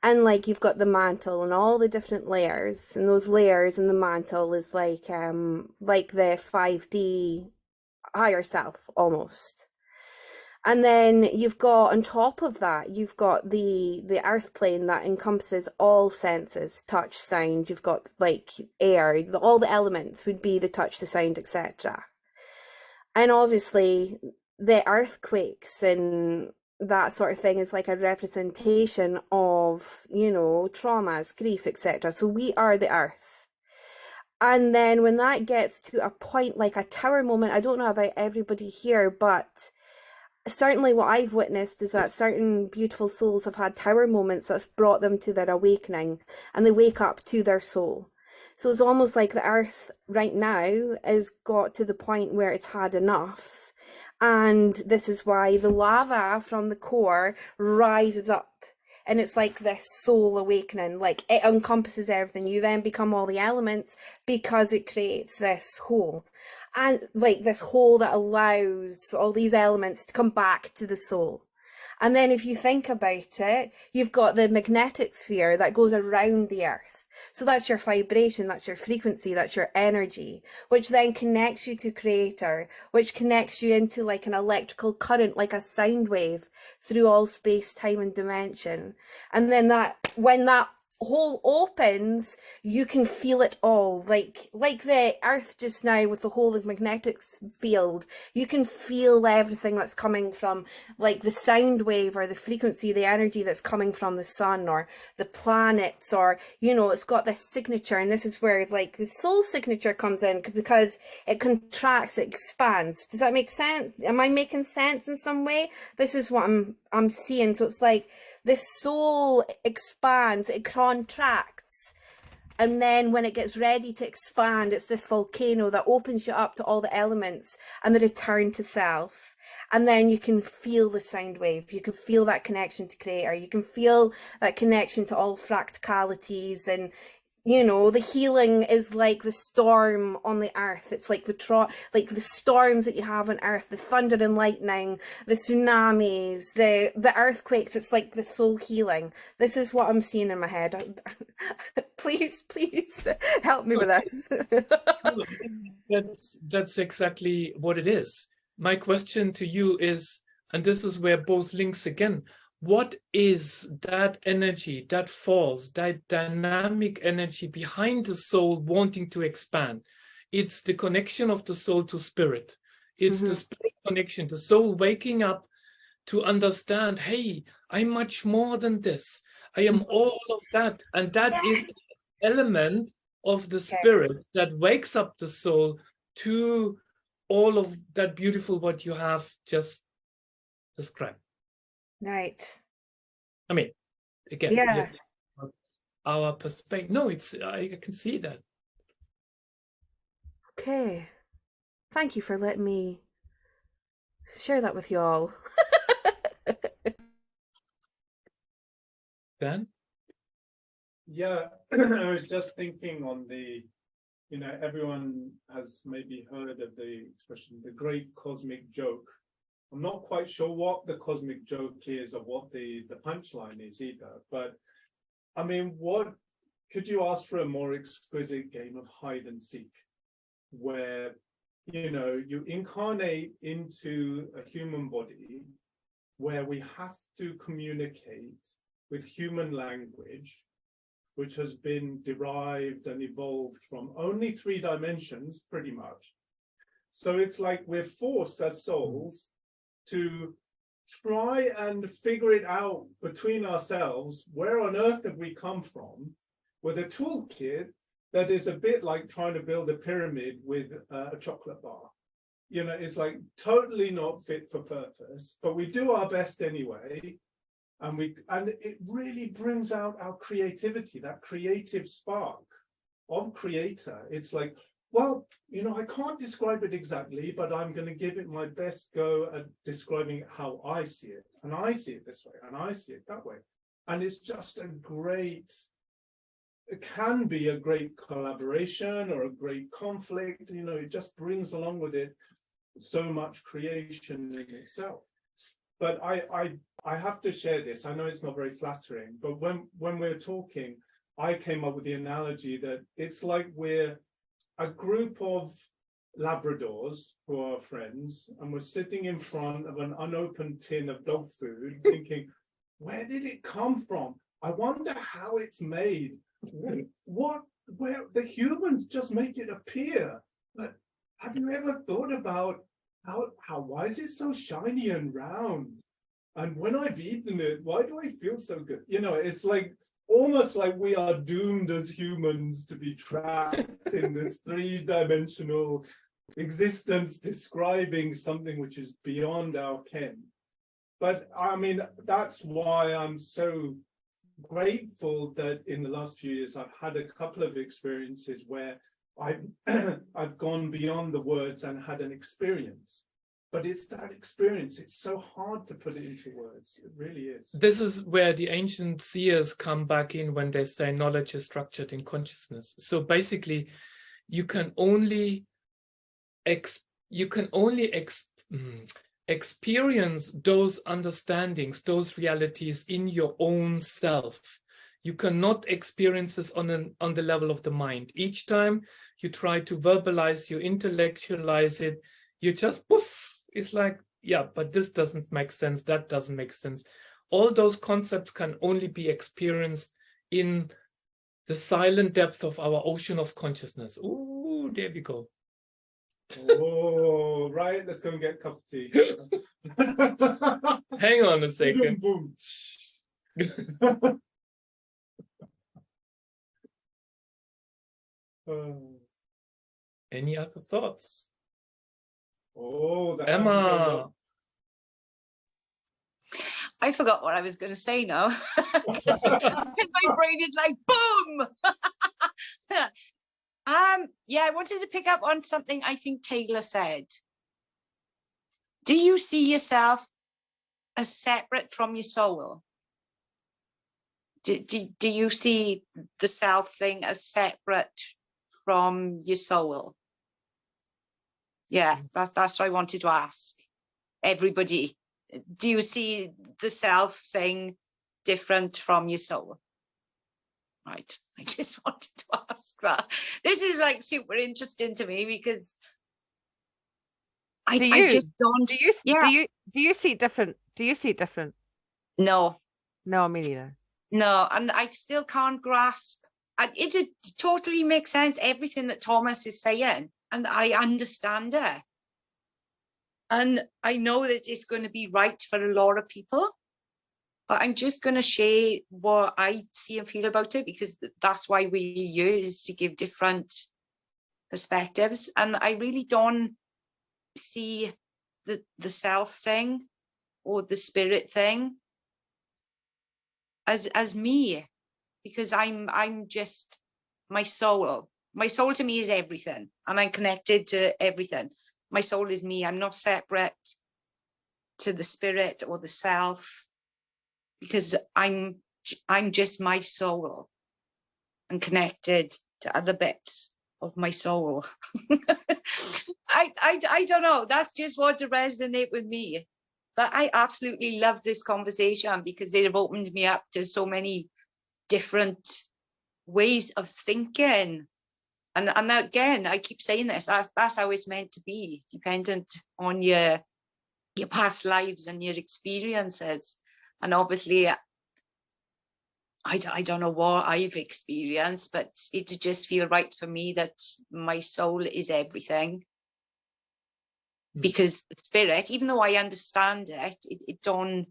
F: And like you've got the mantle and all the different layers, and those layers in the mantle is like the 5D higher self almost. And then you've got on top of that, you've got the earth plane that encompasses all senses, touch, sound. You've got like air, all the elements would be the touch, the sound, etc. And obviously the earthquakes and that sort of thing is like a representation of, you know, traumas, grief, etc. So we are the earth. And then when that gets to a point like a tower moment, I don't know about everybody here, but certainly what I've witnessed is that certain beautiful souls have had tower moments that's brought them to their awakening, and they wake up to their soul. So it's almost like the earth right now has got to the point where it's had enough. And this is why the lava from the core rises up. And it's like this soul awakening, like it encompasses everything. You then become all the elements because it creates this whole. And like this whole that allows all these elements to come back to the soul. And then if you think about it, you've got the magnetic sphere that goes around the earth. So that's your vibration, that's your frequency, that's your energy, which then connects you to creator, which connects you into like an electrical current, like a sound wave through all space, time and dimension. And then when that hole opens, you can feel it all, like the earth just now with the whole magnetic field. You can feel everything that's coming from like the sound wave or the frequency, the energy that's coming from the sun or the planets, or you know, it's got this signature. And this is where like the soul signature comes in, because it contracts, it expands. Does that make sense? Am I making sense in some way? This is what I'm seeing. So it's like the soul expands, it contracts, and then when it gets ready to expand, it's this volcano that opens you up to all the elements and the return to self. And then you can feel the sound wave, you can feel that connection to creator, you can feel that connection to all fractalities. And you know, the healing is like the storm on the earth. It's like like the storms that you have on earth, the thunder and lightning, the tsunamis, the earthquakes. It's like the soul healing. This is what I'm seeing in my head. Please help me with this.
B: That's exactly what it is. My question to you is, and this is where both links again, what is that energy, that force, that dynamic energy behind the soul wanting to expand? It's the connection of the soul to spirit. It's the spirit connection, the soul waking up to understand, hey, I'm much more than this. I am all of that. And that is the element of the spirit that wakes up the soul to all of that beautiful what you have just described.
F: Right.
B: I mean, again,
F: yeah,
B: our perspective. No, I can see that.
F: okay. Thank you for letting me share that with you all.
B: Dan?
C: Yeah, I was just thinking on the, you know, everyone has maybe heard of the expression, the great cosmic joke. I'm not quite sure what the cosmic joke is or what the punchline is either, but I mean, what could you ask for a more exquisite game of hide and seek, where, you know, you incarnate into a human body where we have to communicate with human language, which has been derived and evolved from only 3 dimensions, pretty much. So it's like we're forced as souls to try and figure it out between ourselves. Where on earth have we come from? With a toolkit that is a bit like trying to build a pyramid with a chocolate bar. You know, it's like totally not fit for purpose, but we do our best anyway. And it really brings out our creativity, that creative spark of creator. It's like, well, you know, I can't describe it exactly, but I'm going to give it my best go at describing it how I see it. And I see it this way, and I see it that way. And it's just it can be a great collaboration or a great conflict. You know, it just brings along with it so much creation in itself. But I have to share this. I know it's not very flattering, but when we're talking, I came up with the analogy that it's like we're a group of Labradors who are friends, and we're sitting in front of an unopened tin of dog food thinking, where did it come from? I wonder how it's made. Where the humans just make it appear. But have you ever thought about why is it so shiny and round? And when I've eaten it, why do I feel so good? You know, it's like almost like we are doomed as humans to be trapped in this 3-dimensional existence describing something which is beyond our ken. But I mean, that's why I'm so grateful that in the last few years I've had a couple of experiences where I've gone beyond the words and had an experience. But it's that experience. It's so hard to put it into words. It really is.
B: This is where the ancient seers come back in when they say knowledge is structured in consciousness. So basically, you can only experience those understandings, those realities in your own self. You cannot experience this on the level of the mind. Each time you try to verbalize, you intellectualize it, you just poof. It's like, yeah, but this doesn't make sense. That doesn't make sense. All those concepts can only be experienced in the silent depth of our ocean of consciousness. Ooh, there we go.
C: Oh, right. Let's go and get a cup of tea.
B: Hang on a second.
C: Boom.
B: Any other thoughts?
C: Oh,
B: Emma.
D: I forgot what I was going to say now. Because my brain is like, boom. Yeah, I wanted to pick up on something I think Taylor said. Do you see yourself as separate from your soul? Do you see the self thing as separate from your soul? Yeah, that's what I wanted to ask everybody. Do you see the self thing different from your soul? Right, I just wanted to ask that. This is like super interesting to me because I just don't.
A: Do you see it different? Do you see it different?
D: No.
A: No, me neither.
D: No, and I still can't grasp. It totally makes sense, everything that Thomas is saying, and I understand it. And I know that it's going to be right for a lot of people, but I'm just going to share what I see and feel about it, because that's why we use to give different perspectives. And I really don't see the self thing or the spirit thing as me, because I'm just my soul. My soul to me is everything, and I'm connected to everything. My soul is me. I'm not separate to the spirit or the self, because I'm just my soul and connected to other bits of my soul. I don't know. That's just what to resonate with me. But I absolutely love this conversation because they have opened me up to so many different ways of thinking. And again, I keep saying this, that's how it's meant to be, dependent on your past lives and your experiences. And obviously, I don't know what I've experienced, but it just feel right for me that my soul is everything. Because the spirit, even though I understand it don't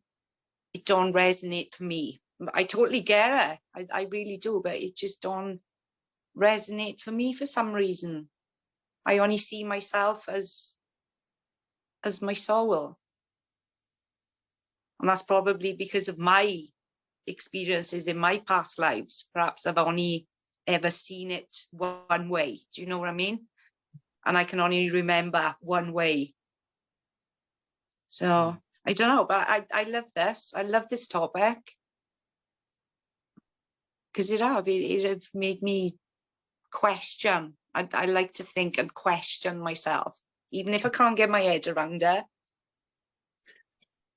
D: resonate for me. I totally get it. I really do, but it just don't resonate for me for some reason. I only see myself as my soul. And that's probably because of my experiences in my past lives. Perhaps I've only ever seen it one way. Do you know what I mean? And I can only remember one way. So I don't know, but I love this. I love this topic. Because it have made me question. I like to think and question myself. Even if I can't get my head around it,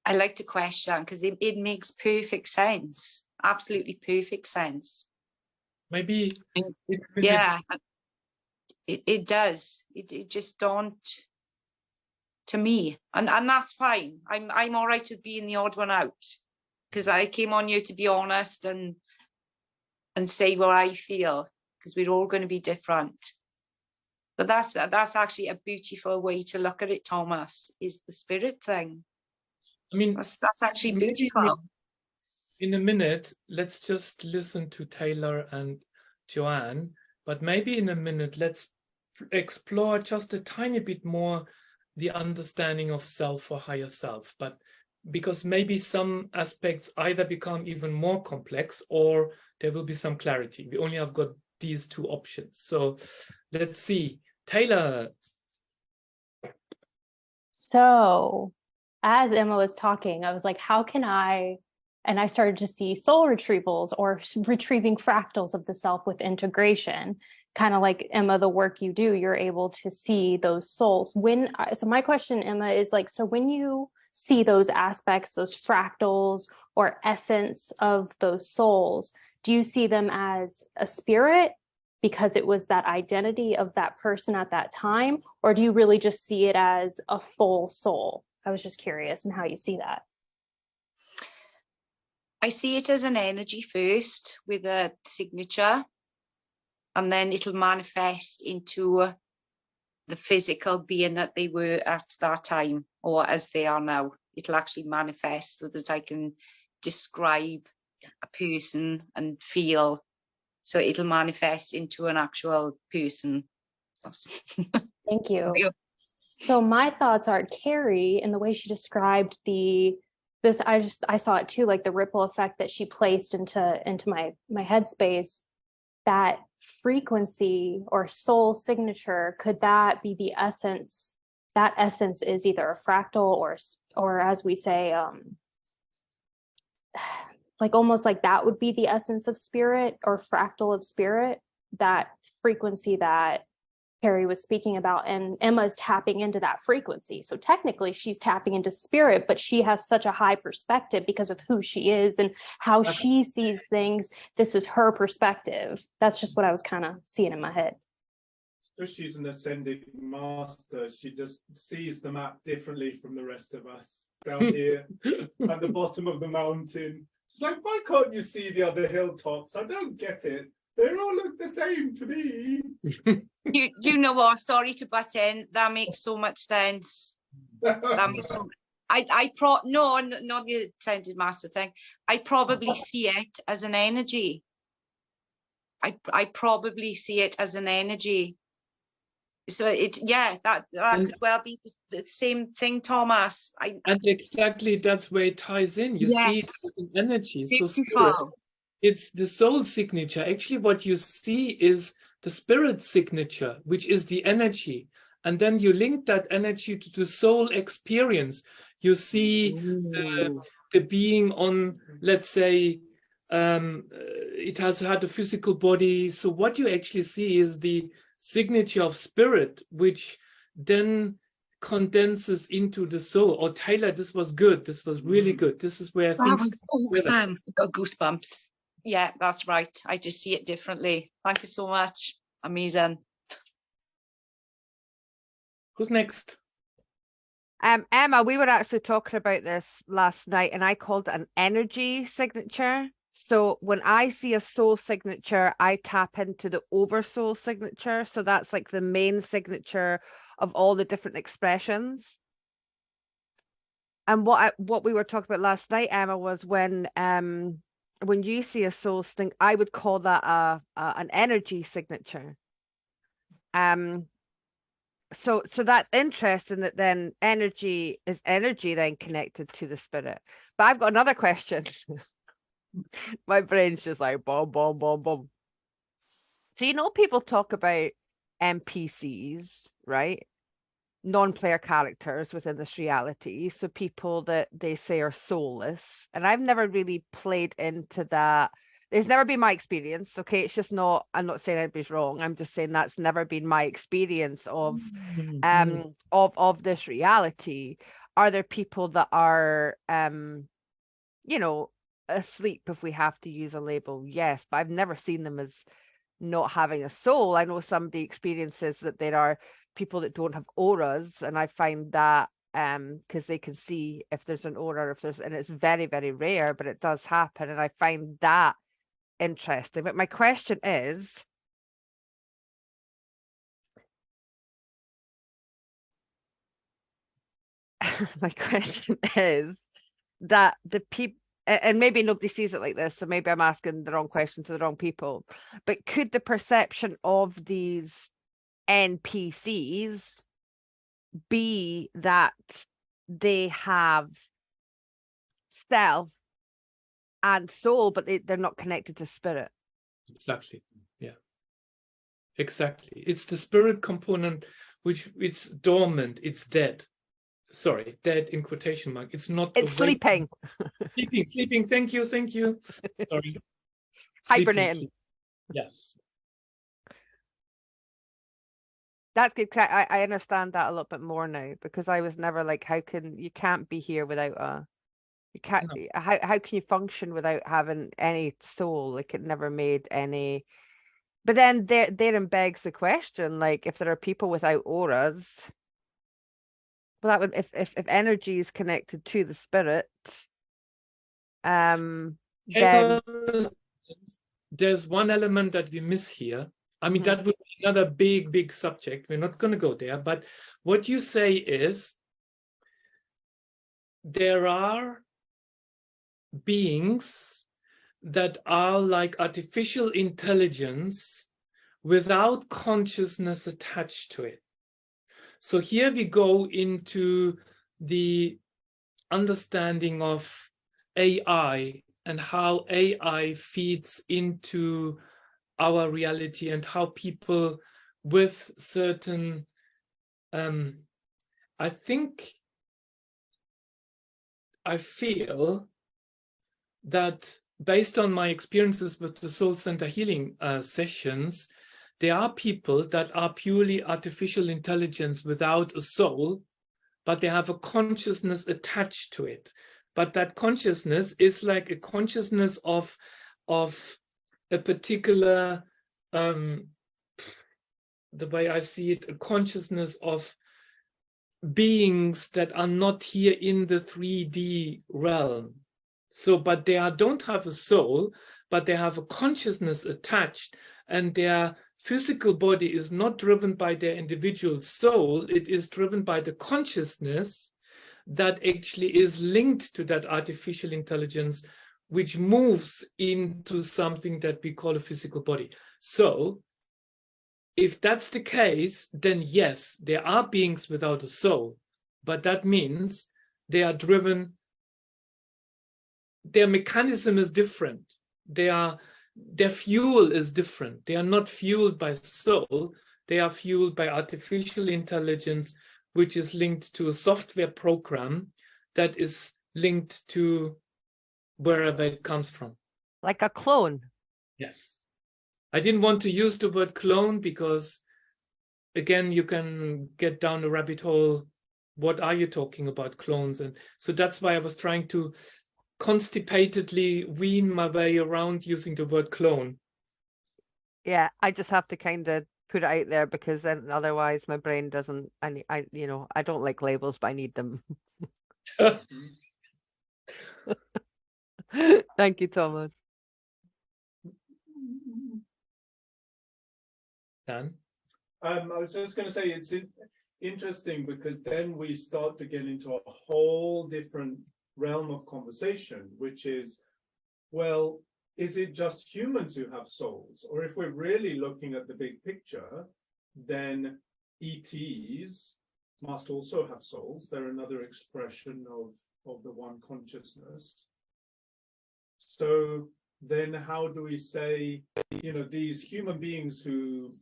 D: I like to question because it makes perfect sense. Absolutely perfect sense.
B: Maybe
D: yeah, it does. It just don't to me. And that's fine. I'm all right with being the odd one out. Because I came on here to be honest and say what I feel, because we're all going to be different. But that's actually a beautiful way to look at it, Tomaz, is the spirit thing.
B: I mean,
D: that's actually beautiful.
B: In a minute, let's just listen to Taylor and Joanne, but maybe in a minute, let's explore just a tiny bit more the understanding of self or higher self, but because maybe some aspects either become even more complex or there will be some clarity. We only have got these two options. So let's see. Taylor.
E: So as Emma was talking, I was like, how can and I started to see soul retrievals or retrieving fractals of the self with integration, kind of like Emma, the work you do, you're able to see those souls. So my question, Emma, is like, so when you see those aspects, those fractals or essence of those souls, do you see them as a spirit because it was that identity of that person at that time? Or do you really just see it as a full soul? I was just curious in how you see that.
D: I see it as an energy first with a signature, and then it'll manifest into the physical being that they were at that time, or as they are now. It'll actually manifest so that I can describe a person and feel. So it'll manifest into an actual person.
E: Thank you. So my thoughts are Kerry, and the way she described I saw it too, like the ripple effect that she placed into my headspace. That frequency or soul signature, could that be the essence? That essence is either a fractal or as we say, like almost like that would be the essence of spirit or fractal of spirit, that frequency that Kerry was speaking about, and Emma's tapping into that frequency. So technically she's tapping into spirit, but she has such a high perspective because of who she is and how she sees things. This is her perspective. That's just what I was kind of seeing in my head.
C: So she's an ascended master. She just sees the map differently from the rest of us down here at the bottom of the mountain. She's like, why can't you see the other hilltops? I don't get it. They all look the same to me.
D: Do you know what? Sorry to butt in. That makes so much sense. That makes so. No, not the ascended master thing. I probably see it as an energy. I probably see it as an energy. So that could well be the same thing, Tomaz.
B: And exactly that's where it ties in. You see it as an energy. So spirit, it's the soul signature. Actually, what you see is the spirit signature, which is the energy. And then you link that energy to the soul experience. You see the being on, let's say, it has had a physical body. So what you actually see is the signature of spirit, which then condenses into the soul. Oh, Taylor, this was good. This was really good. This is where I think
D: that was awesome. Got goosebumps. Yeah, that's right. I just see it differently. Thank you so much. Amazing.
B: Who's next?
A: Emma, we were actually talking about this last night, and I called it an energy signature. So when I see a soul signature, I tap into the oversoul signature. So that's like the main signature of all the different expressions. And what we were talking about last night, Emma, was when you see a soul thing, I would call that an energy signature. So that's interesting that then energy is energy then connected to the spirit. But I've got another question. My brain's just like boom, boom, boom, boom. So you know people talk about NPCs, right? Non-player characters within this reality. So people that they say are soulless. And I've never really played into that. It's never been my experience. Okay. It's just not, I'm not saying anybody's wrong. I'm just saying that's never been my experience of of this reality. Are there people that are you know, asleep, if we have to use a label? Yes, but I've never seen them as not having a soul. I know somebody experiences that there are people that don't have auras, and I find that because they can see if there's an aura, if there's, and it's very, very rare, but it does happen, and I find that interesting. But my question is, my question is that the people, and maybe nobody sees it like this, so maybe I'm asking the wrong question to the wrong people, but could the perception of these NPCs be that they have self and soul, but they're not connected to spirit?
B: Exactly. Yeah. Exactly. It's the spirit component, which it's dormant, it's dead. Sorry, dead in quotation mark. It's not
A: It's
B: awake.
A: sleeping.
B: Sleeping. Thank you. Sorry.
A: Hibernating.
B: Yes.
A: That's good. I understand that a little bit more now, because I was never like, you can't be here without you can't,
B: No.
A: how can you function without having any soul? Like, it never made any. But then therein begs the question, like, if there are people without auras, well, that would, if energy is connected to the spirit, then
B: there's one element that we miss here. I mean, that would be another big subject. We're not going to go there. But what you say is there are beings that are like artificial intelligence without consciousness attached to it. So here we go into the understanding of AI and how AI feeds into our reality, and how people with certain, I feel that based on my experiences with the soul center healing sessions, there are people that are purely artificial intelligence without a soul, but they have a consciousness attached to it. But that consciousness is like a consciousness of a particular, the way I see it, a consciousness of beings that are not here in the 3D realm. So, but they don't have a soul, but they have a consciousness attached, and their physical body is not driven by their individual soul. It is driven by the consciousness that actually is linked to that artificial intelligence, which moves into something that we call a physical body. So if that's the case, then yes, there are beings without a soul, but that means they are driven, their mechanism is different. Their fuel is different. They are not fueled by soul. They are fueled by artificial intelligence, which is linked to a software program that is linked to wherever it comes from.
A: Like a clone.
B: Yes. I didn't want to use the word clone because, again, you can get down a rabbit hole. What are you talking about, clones? And so that's why I was trying to constipatedly wean my way around using the word clone.
A: Yeah, I just have to kind of put it out there, because then otherwise my brain doesn't, I don't like labels, but I need them. Thank you, Thomas.
B: Dan?
C: I was just going to say it's interesting because then we start to get into a whole different realm of conversation, which is, well, is it just humans who have souls? Or if we're really looking at the big picture, then ETs must also have souls. They're another expression of the one consciousness. So then how do we say, you know, these human beings who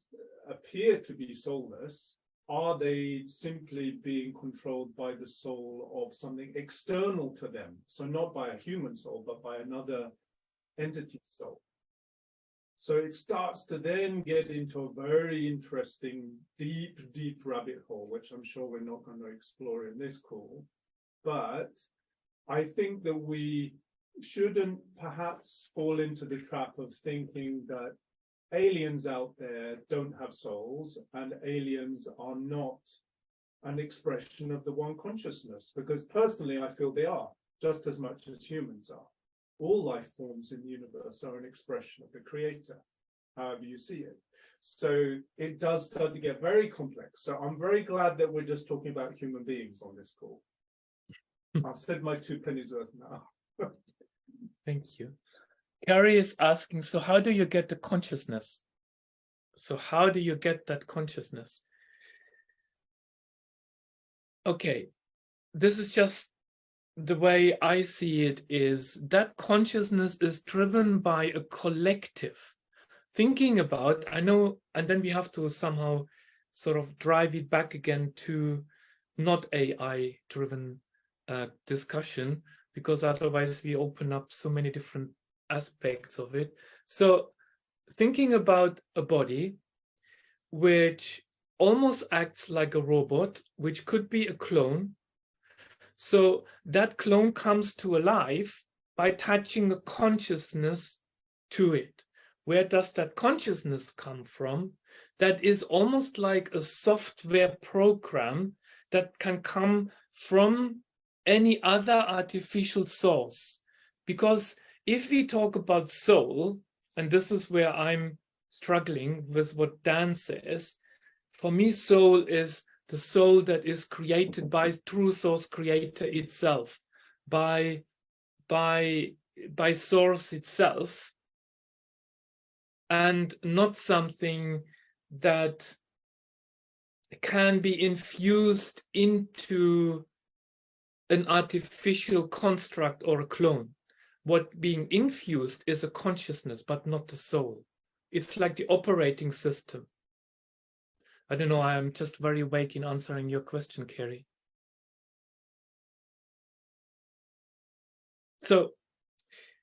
C: appear to be soulless, are they simply being controlled by the soul of something external to them? So not by a human soul, but by another entity's soul. So it starts to then get into a very interesting, deep rabbit hole, which I'm sure we're not going to explore in this call. But I think that we shouldn't perhaps fall into the trap of thinking that aliens out there don't have souls and aliens are not an expression of the one consciousness, because personally I feel they are just as much as humans are. All life forms in the universe are an expression of the creator, however you see it. So it does start to get very complex. So I'm very glad that we're just talking about human beings on this call. I've said my 2 pennies worth now.
B: Thank you. Kerry is asking, so how do you get the consciousness? So how do you get that consciousness? Okay, this is just the way I see it, is that consciousness is driven by a collective thinking about, I know, and then we have to somehow sort of drive it back again to not AI driven discussion, because otherwise we open up so many different aspects of it. So thinking about a body which almost acts like a robot, which could be a clone. So that clone comes to life by attaching a consciousness to it. Where does that consciousness come from? That is almost like a software program that can come from any other artificial source. Because if we talk about soul, and this is where I'm struggling with what Dan says, for me, soul is the soul that is created by true source creator itself, by source itself, and not something that can be infused into an artificial construct or a clone. What being infused is a consciousness, but not the soul. It's like the operating system. I don't know, I'm just very vague in answering your question, Kerry. So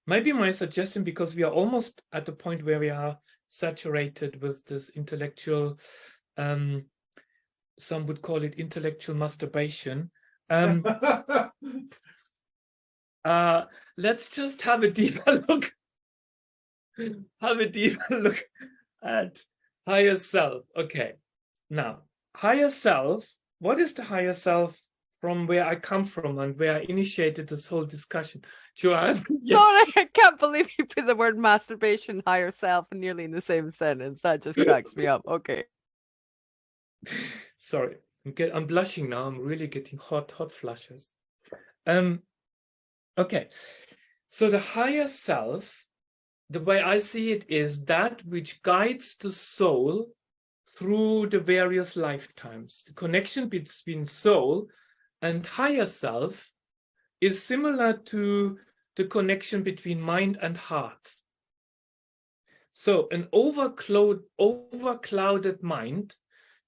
B: maybe my suggestion, because we are almost at the point where we are saturated with this intellectual, some would call it intellectual masturbation. Let's just have a deeper look. Have a deeper look at higher self. Okay. Now, higher self, what is the higher self from where I come from and where I initiated this whole discussion? Joanne? Yes.
A: Sorry, I can't believe you put the word masturbation, higher self, nearly in the same sentence. That just cracks me up. Okay.
B: Sorry, I'm blushing now. I'm really getting hot flushes. Okay, so the higher self, the way I see it, is that which guides the soul through the various lifetimes. The connection between soul and higher self is similar to the connection between mind and heart. So an overclouded mind,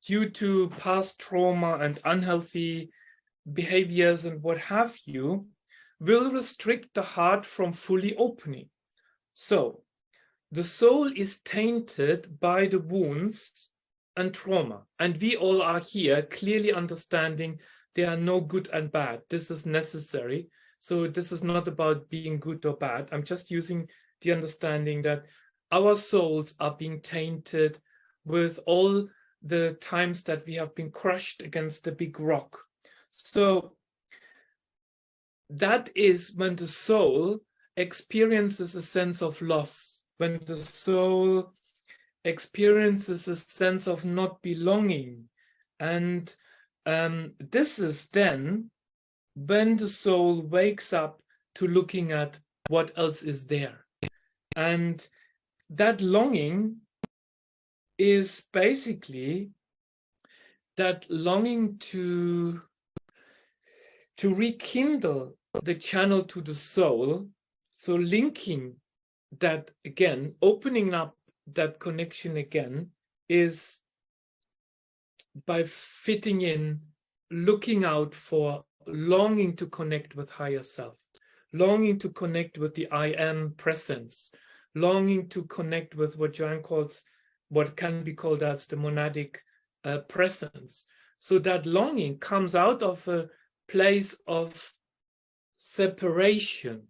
B: due to past trauma and unhealthy behaviors and what have you, will restrict the heart from fully opening. So the soul is tainted by the wounds and trauma. And we all are here clearly understanding there are no good and bad. This is necessary. So this is not about being good or bad. I'm just using the understanding that our souls are being tainted with all the times that we have been crushed against the big rock. So that is when the soul experiences a sense of loss, when the soul experiences a sense of not belonging. And this is then when the soul wakes up to looking at what else is there. And that longing is basically that longing to rekindle the channel to the soul. So linking that again, opening up that connection again, is by fitting in, looking out for, longing to connect with higher self, longing to connect with the I am presence, longing to connect with what Joanne calls, what can be called as the monadic presence. So that longing comes out of a place of separation,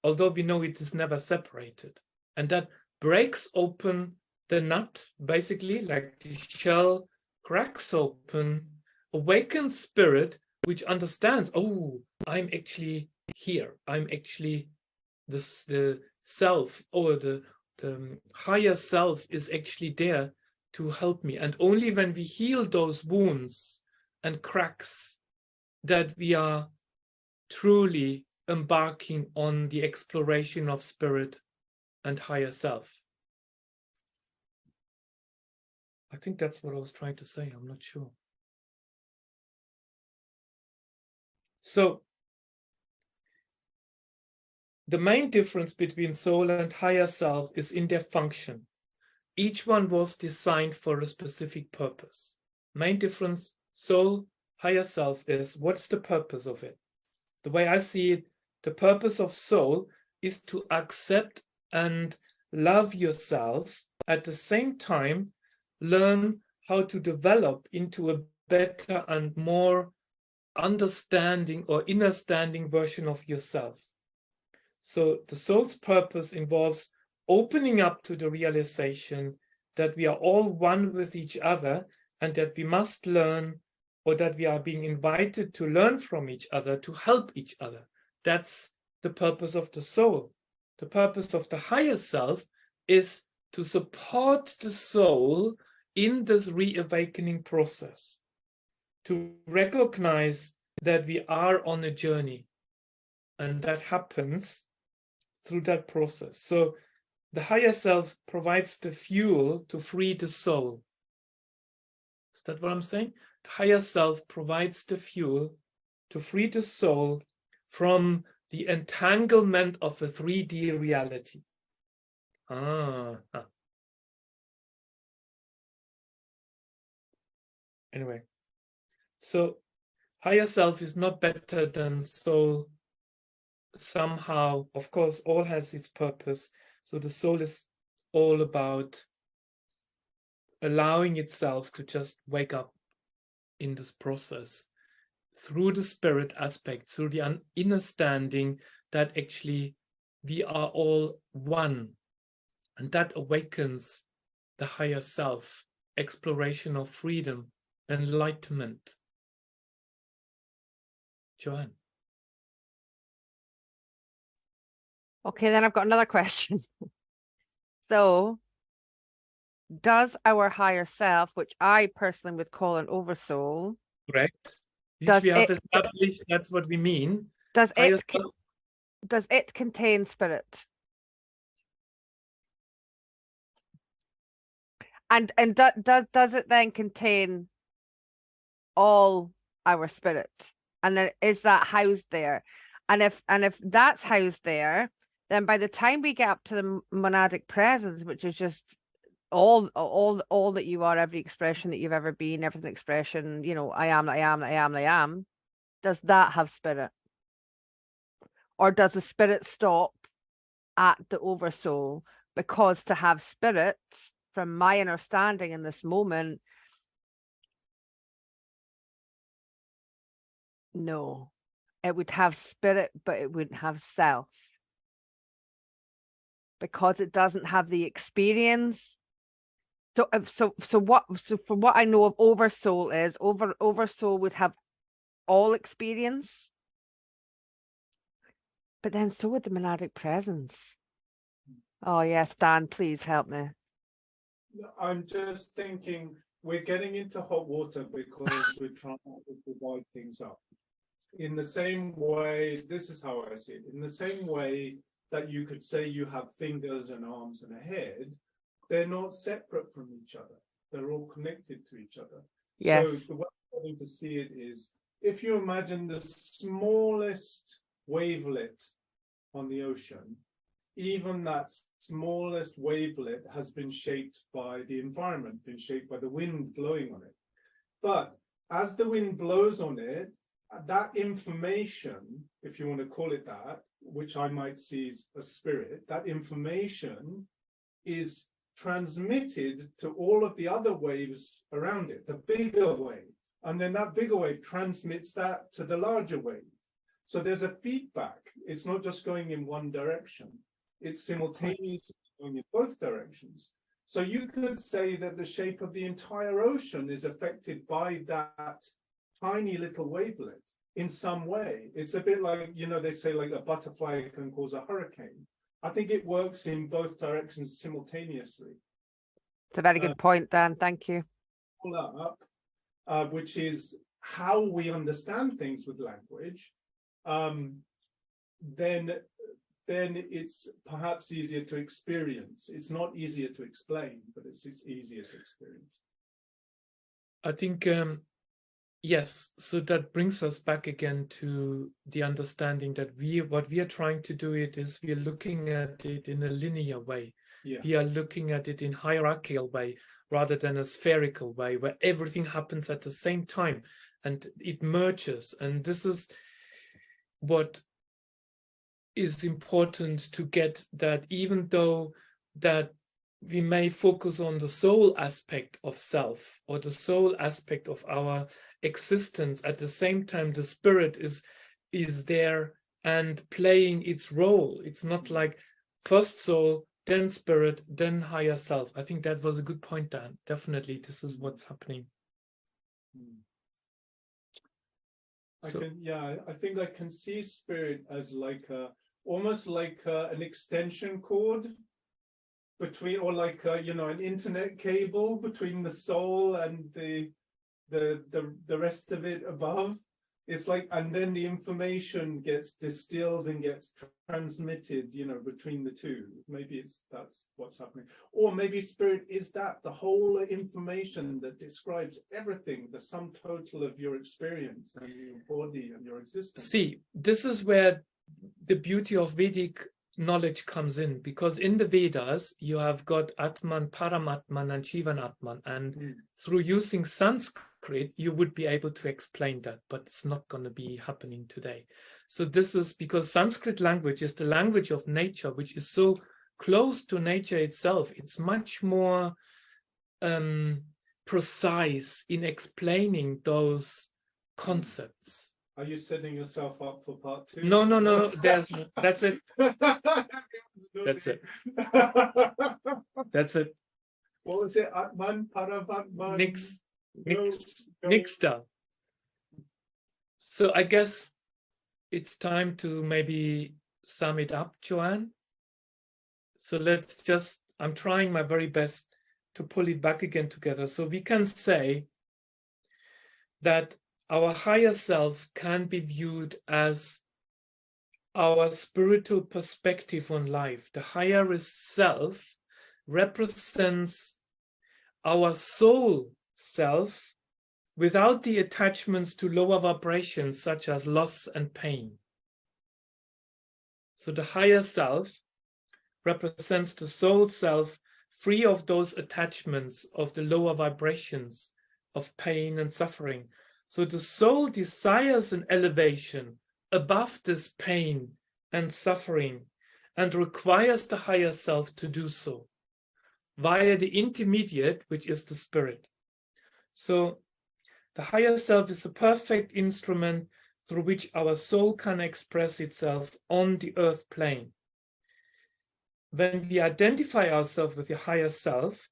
B: although we know it is never separated. And that breaks open the nut, basically, like the shell cracks open, awakened spirit, which understands, oh, I'm actually here. I'm actually the self, or the higher self is actually there to help me. And only when we heal those wounds and cracks that we are truly embarking on the exploration of spirit and higher self. I think that's what I was trying to say. I'm not sure. So the main difference between soul and higher self is in their function. Each one was designed for a specific purpose. Main difference, soul, higher self, is what's the purpose of it? The way I see it, the purpose of soul is to accept and love yourself, at the same time learn how to develop into a better and more understanding or understanding version of yourself. So the soul's purpose involves opening up to the realization that we are all one with each other, and that we must learn, or that we are being invited to learn from each other, to help each other. That's the purpose of the soul. The purpose of the higher self is to support the soul in this reawakening process, to recognize that we are on a journey, and that happens through that process. So the higher self provides the fuel to free the soul. Is that what I'm saying? The higher self provides the fuel to free the soul from the entanglement of a 3D reality. Anyway, so higher self is not better than soul somehow. Of course, all has its purpose. So the soul is all about allowing itself to just wake up in this process through the spirit aspect, through the understanding that actually we are all one. And that awakens the higher self, exploration of freedom, enlightenment. Joanne.
A: Okay, then I've got another question. So, does our higher self, which I personally would call an oversoul,
B: Correct. Which
A: does
B: we have
A: it,
B: established, that's what we mean.
A: does
B: Higher
A: it,
B: self,
A: does it contain spirit? And does it then contain all our spirit? And then is that housed there? And if that's housed there, then by the time we get up to the monadic presence, which is just all that you are, every expression that you've ever been, everything expression, you know, I am, does that have spirit? Or does the spirit stop at the oversoul? Because to have spirit, from my understanding in this moment, no, it would have spirit, but it wouldn't have self, because it doesn't have the experience. So from what I know of oversoul is oversoul would have all experience, but then so would the monadic presence. Oh yes, Dan, please help me.
C: I'm just thinking we're getting into hot water because we're trying to divide things up. In the same way, this is how I see it. In the same way that you could say you have fingers and arms and a head, they're not separate from each other. They're all connected to each other.
A: Yes.
C: So the way I'm going to see it is, if you imagine the smallest wavelet on the ocean, even that smallest wavelet has been shaped by the environment, been shaped by the wind blowing on it. But as the wind blows on it, that information, if you want to call it that, which I might see as a spirit, that information is transmitted to all of the other waves around it, the bigger wave. And then that bigger wave transmits that to the larger wave. So there's a feedback. It's not just going in one direction. It's simultaneously going in both directions. So you could say that the shape of the entire ocean is affected by that tiny little wavelet in some way. It's a bit like, you know, they say like a butterfly can cause a hurricane. I think it works in both directions simultaneously.
A: It's a very good point, Dan. Thank you.
C: Up, which is how we understand things with language, then it's perhaps easier to experience. It's not easier to explain, but it's easier to experience.
B: I think, yes, so that brings us back again to the understanding that what we are trying to do is we are looking at it in a linear way.
C: Yeah.
B: We are looking at it in hierarchical way rather than a spherical way where everything happens at the same time and it merges. And this is what is important to get, that even though that we may focus on the soul aspect of self or the soul aspect of our existence, at the same time the spirit is there and playing its role. It's not like first soul, then spirit, then higher self. I think that was a good point, Dan. Definitely, this is what's happening.
C: I think I can see spirit as like almost like an extension cord between, or like you know, an internet cable between the soul and the rest of it above. It's like, and then the information gets distilled and gets transmitted, you know, between the two. Maybe that's what's happening. Or maybe spirit is that the whole information that describes everything, the sum total of your experience and your body and your existence.
B: See, this is where the beauty of Vedic knowledge comes in, because in the Vedas you have got Atman, Paramatman, and Jivanatman, and through using Sanskrit you would be able to explain that, but it's not going to be happening today. So this is because Sanskrit language is the language of nature, which is so close to nature itself. It's much more precise in explaining those concepts.
C: Are you setting yourself up for part two?
B: No. That's it. That's it. That's it.
C: What was it? Atman, Paramatman.
B: Nixta. So I guess it's time to maybe sum it up, Joanne. So I'm trying my very best to pull it back again together. So we can say that our higher self can be viewed as our spiritual perspective on life. The higher self represents our soul self without the attachments to lower vibrations such as loss and pain. So the higher self represents the soul self free of those attachments of the lower vibrations of pain and suffering. So the soul desires an elevation above this pain and suffering and requires the higher self to do so via the intermediate, which is the spirit. So the higher self is a perfect instrument through which our soul can express itself on the earth plane. When we identify ourselves with the higher self,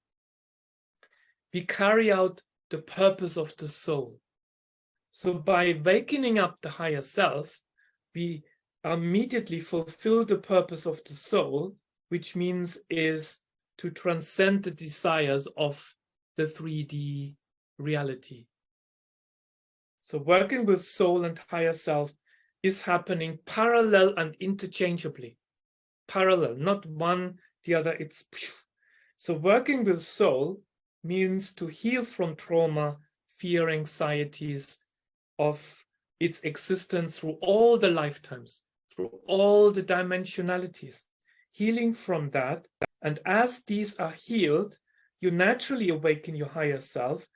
B: we carry out the purpose of the soul. So by wakening up the higher self, we immediately fulfill the purpose of the soul, which means is to transcend the desires of the 3D reality. So working with soul and higher self is happening parallel and interchangeably. Parallel, not one, the other, it's... So working with soul means to heal from trauma, fear, anxieties of its existence through all the lifetimes, through all the dimensionalities, healing from that. And as these are healed, you naturally awaken your higher self,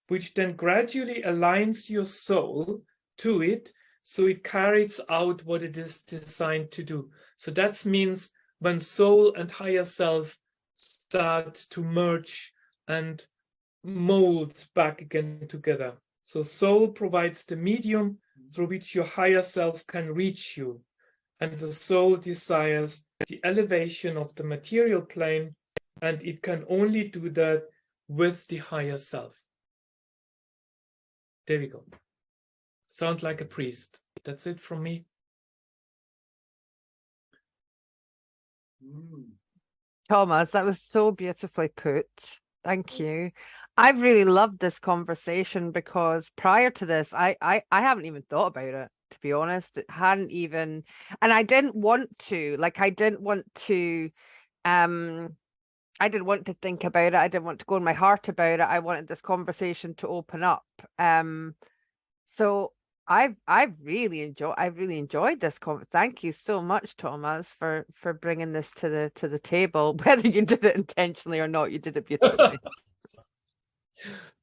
B: which then gradually aligns your soul to it, so it carries out what it is designed to do. So that means when soul and higher self start to merge and mold back again together. So soul provides the medium through which your higher self can reach you. And the soul desires the elevation of the material plane, and it can only do that with the higher self. There we go. Sound like a priest. That's it from me.
A: Tomaz, that was so beautifully put. Thank you. I've really loved this conversation because prior to this, I haven't even thought about it, to be honest. It hadn't even, and I didn't want to, like, I didn't want to think about it. I didn't want to go in my heart about it. I wanted this conversation to open up. So I've really enjoyed this Thank you so much, Tomaz, for bringing this to the table. Whether you did it intentionally or not, you did it beautifully.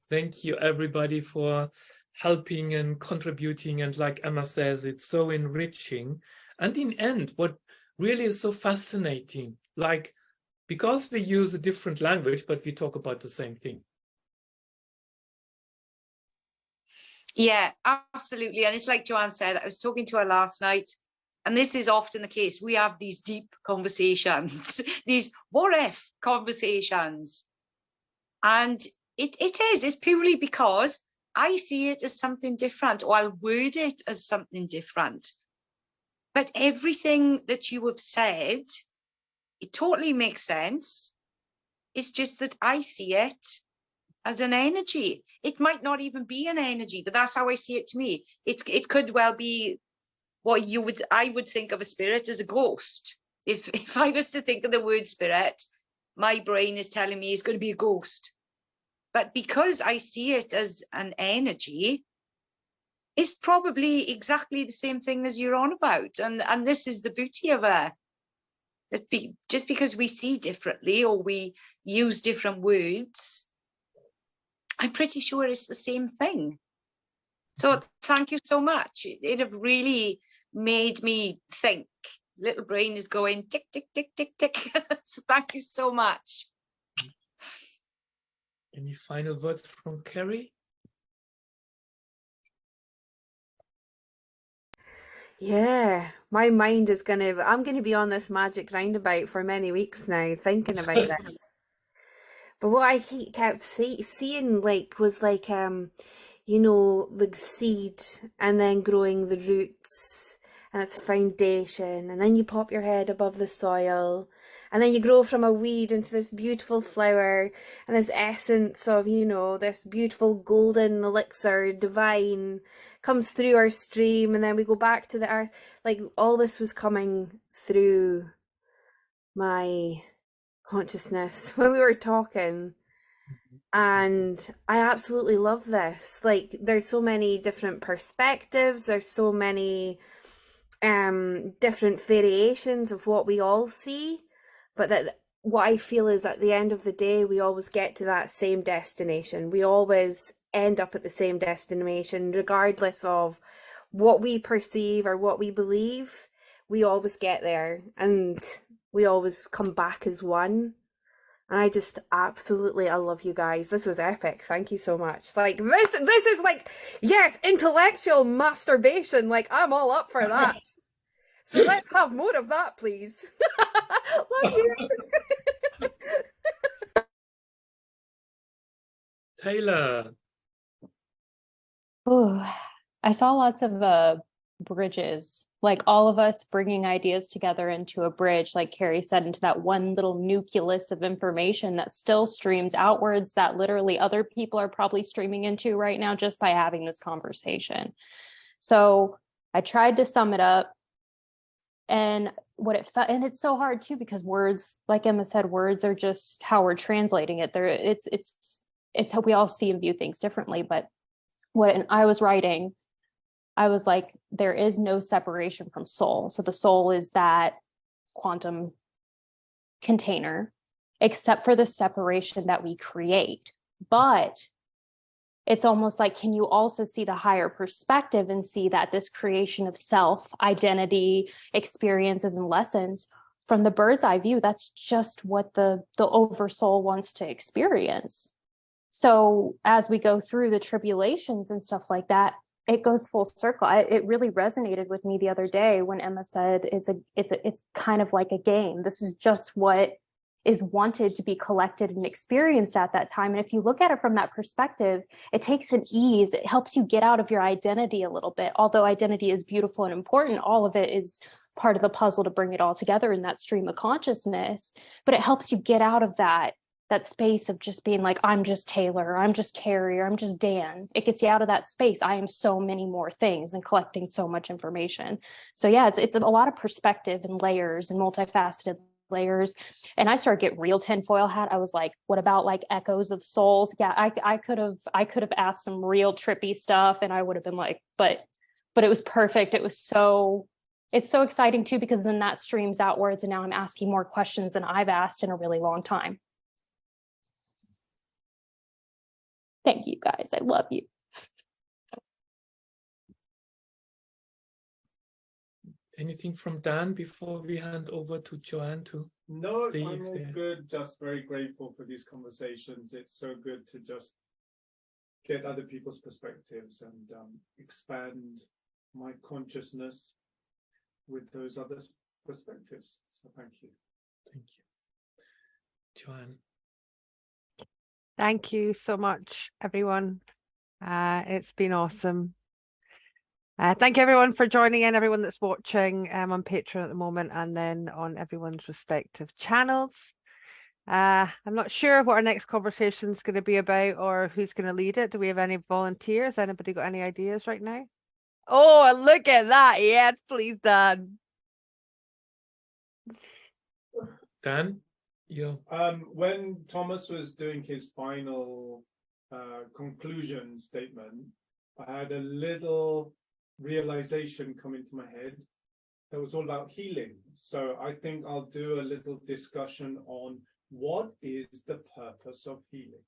B: Thank you, everybody, for helping and contributing. And like Emma says, it's so enriching. And in the end, what really is so fascinating, like, because we use a different language, but we talk about the same thing.
D: Yeah, absolutely. And it's like Joanne said, I was talking to her last night, and this is often the case. We have these deep conversations, these what if conversations. And it's purely because I see it as something different, or I'll word it as something different. But everything that you have said, it totally makes sense. It's just that I see it as an energy. It might not even be an energy, but that's how I see it to me. It could well be what I would think of a spirit as a ghost. If I was to think of the word spirit, my brain is telling me it's going to be a ghost. But because I see it as an energy, it's probably exactly the same thing as you're on about. And this is the beauty of it. Just because we see differently or we use different words, I'm pretty sure it's the same thing. So thank you so much. It have really made me think. Little brain is going tick, tick, tick, tick, tick. So thank you so much.
B: Any final words from Kerry?
F: Yeah, my mind is I'm gonna be on this magic roundabout for many weeks now, thinking about this. But what I kept seeing was like, you know, the seed and then growing the roots and it's a foundation, and then you pop your head above the soil, and then you grow from a weed into this beautiful flower and this essence of, you know, this beautiful golden elixir, divine, comes through our stream, and then we go back to the earth. Like, all this was coming through my consciousness when we were talking. And I absolutely love this. Like, there's so many different perspectives, there's so many different variations of what we all see, but that what I feel is at the end of the day, we always get to that same destination. We always end up at the same destination, regardless of what we perceive or what we believe. We always get there, and we always come back as one. And I just absolutely, I love you guys. This was epic. Thank you so much. Like, this is like, yes, intellectual masturbation. Like, I'm all up for that. So let's have more of that, please. Love you.
B: Taylor.
E: Oh, I saw lots of bridges, like all of us bringing ideas together into a bridge, like Kerry said, into that one little nucleus of information that still streams outwards, that literally other people are probably streaming into right now just by having this conversation. So I tried to sum it up, and what it felt, and it's so hard too, because words, like Emma said, words are just how we're translating it. It's how we all see and view things differently. But when I was writing, I was like, there is no separation from soul. So the soul is that quantum container, except for the separation that we create. But it's almost like, can you also see the higher perspective and see that this creation of self, identity, experiences, and lessons from the bird's eye view, that's just what the oversoul wants to experience. So as we go through the tribulations and stuff like that, it goes full circle. It really resonated with me the other day when Emma said it's kind of like a game. This is just what is wanted to be collected and experienced at that time. And if you look at it from that perspective, it takes an ease. It helps you get out of your identity a little bit. Although identity is beautiful and important, all of it is part of the puzzle to bring it all together in that stream of consciousness. But it helps you get out of that space of just being like, I'm just Taylor, or I'm just Kerry, or I'm just Dan. It gets you out of that space. I am so many more things and collecting so much information. So yeah, it's a lot of perspective and layers and multifaceted layers. And I started to get real tinfoil hat. I was like, what about like echoes of souls? Yeah, I could have asked some real trippy stuff, and I would have been like, but it was perfect. It's so exciting too, because then that streams outwards, and now I'm asking more questions than I've asked in a really long time. Thank you guys. I love you.
B: Anything from Dan before we hand over to Joanne to
C: No,
B: see
C: I'm
B: if
C: all
B: they-
C: good. Just very grateful for these conversations. It's so good to just get other people's perspectives and expand my consciousness with those other perspectives. So thank you.
B: Thank you. Joanne.
A: Thank you so much, everyone. It's been awesome. Thank you, everyone, for joining in, everyone that's watching on Patreon at the moment, and then on everyone's respective channels. I'm not sure what our next conversation is going to be about or who's going to lead it. Do we have any volunteers? Anybody got any ideas right now? Oh, look at that. Yes, please, Dan.
B: Dan, you.
C: When Thomas was doing his final conclusion statement, I had a little realization come into my head that was all about healing. So I think I'll do a little discussion on what is the purpose of healing.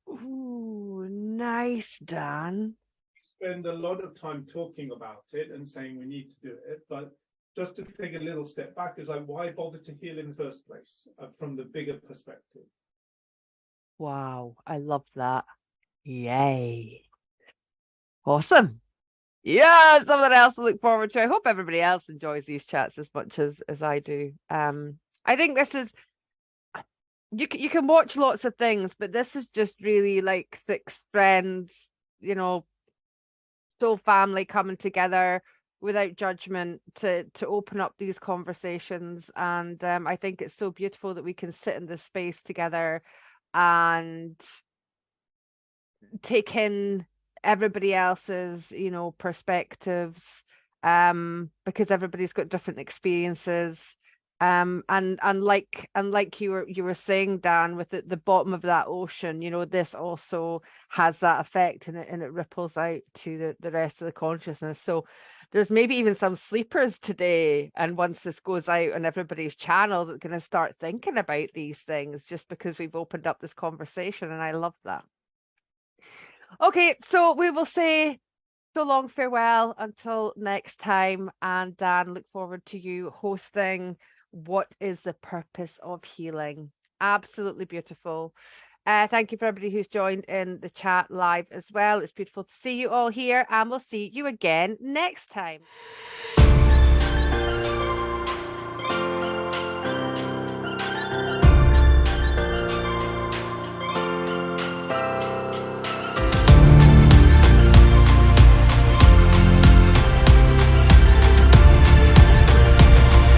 A: Ooh, nice, Dan.
C: Spend a lot of time talking about it and saying we need to do it, but just to take a little step back is like, why bother to heal in the first place from the bigger perspective?
A: Wow, I love that. Yay. Awesome. Yeah, something else to look forward to. I hope everybody else enjoys these chats as much as I do. I think this is, you can watch lots of things, but this is just really like six friends, you know, soul family coming together without judgment to open up these conversations. And I think it's so beautiful that we can sit in this space together and take in everybody else's, you know, perspectives, because everybody's got different experiences. And like you were saying, Dan, with the bottom of that ocean, you know, this also has that effect, and it ripples out to the rest of the consciousness. So there's maybe even some sleepers today, and once this goes out on everybody's channel, that's going to start thinking about these things just because we've opened up this conversation, and I love that. Okay, so we will say so long, farewell until next time, and Dan, look forward to you hosting What is the Purpose of Healing? Absolutely beautiful. Thank you for everybody who's joined in the chat live as well. It's beautiful to see you all here, and we'll see you again next time.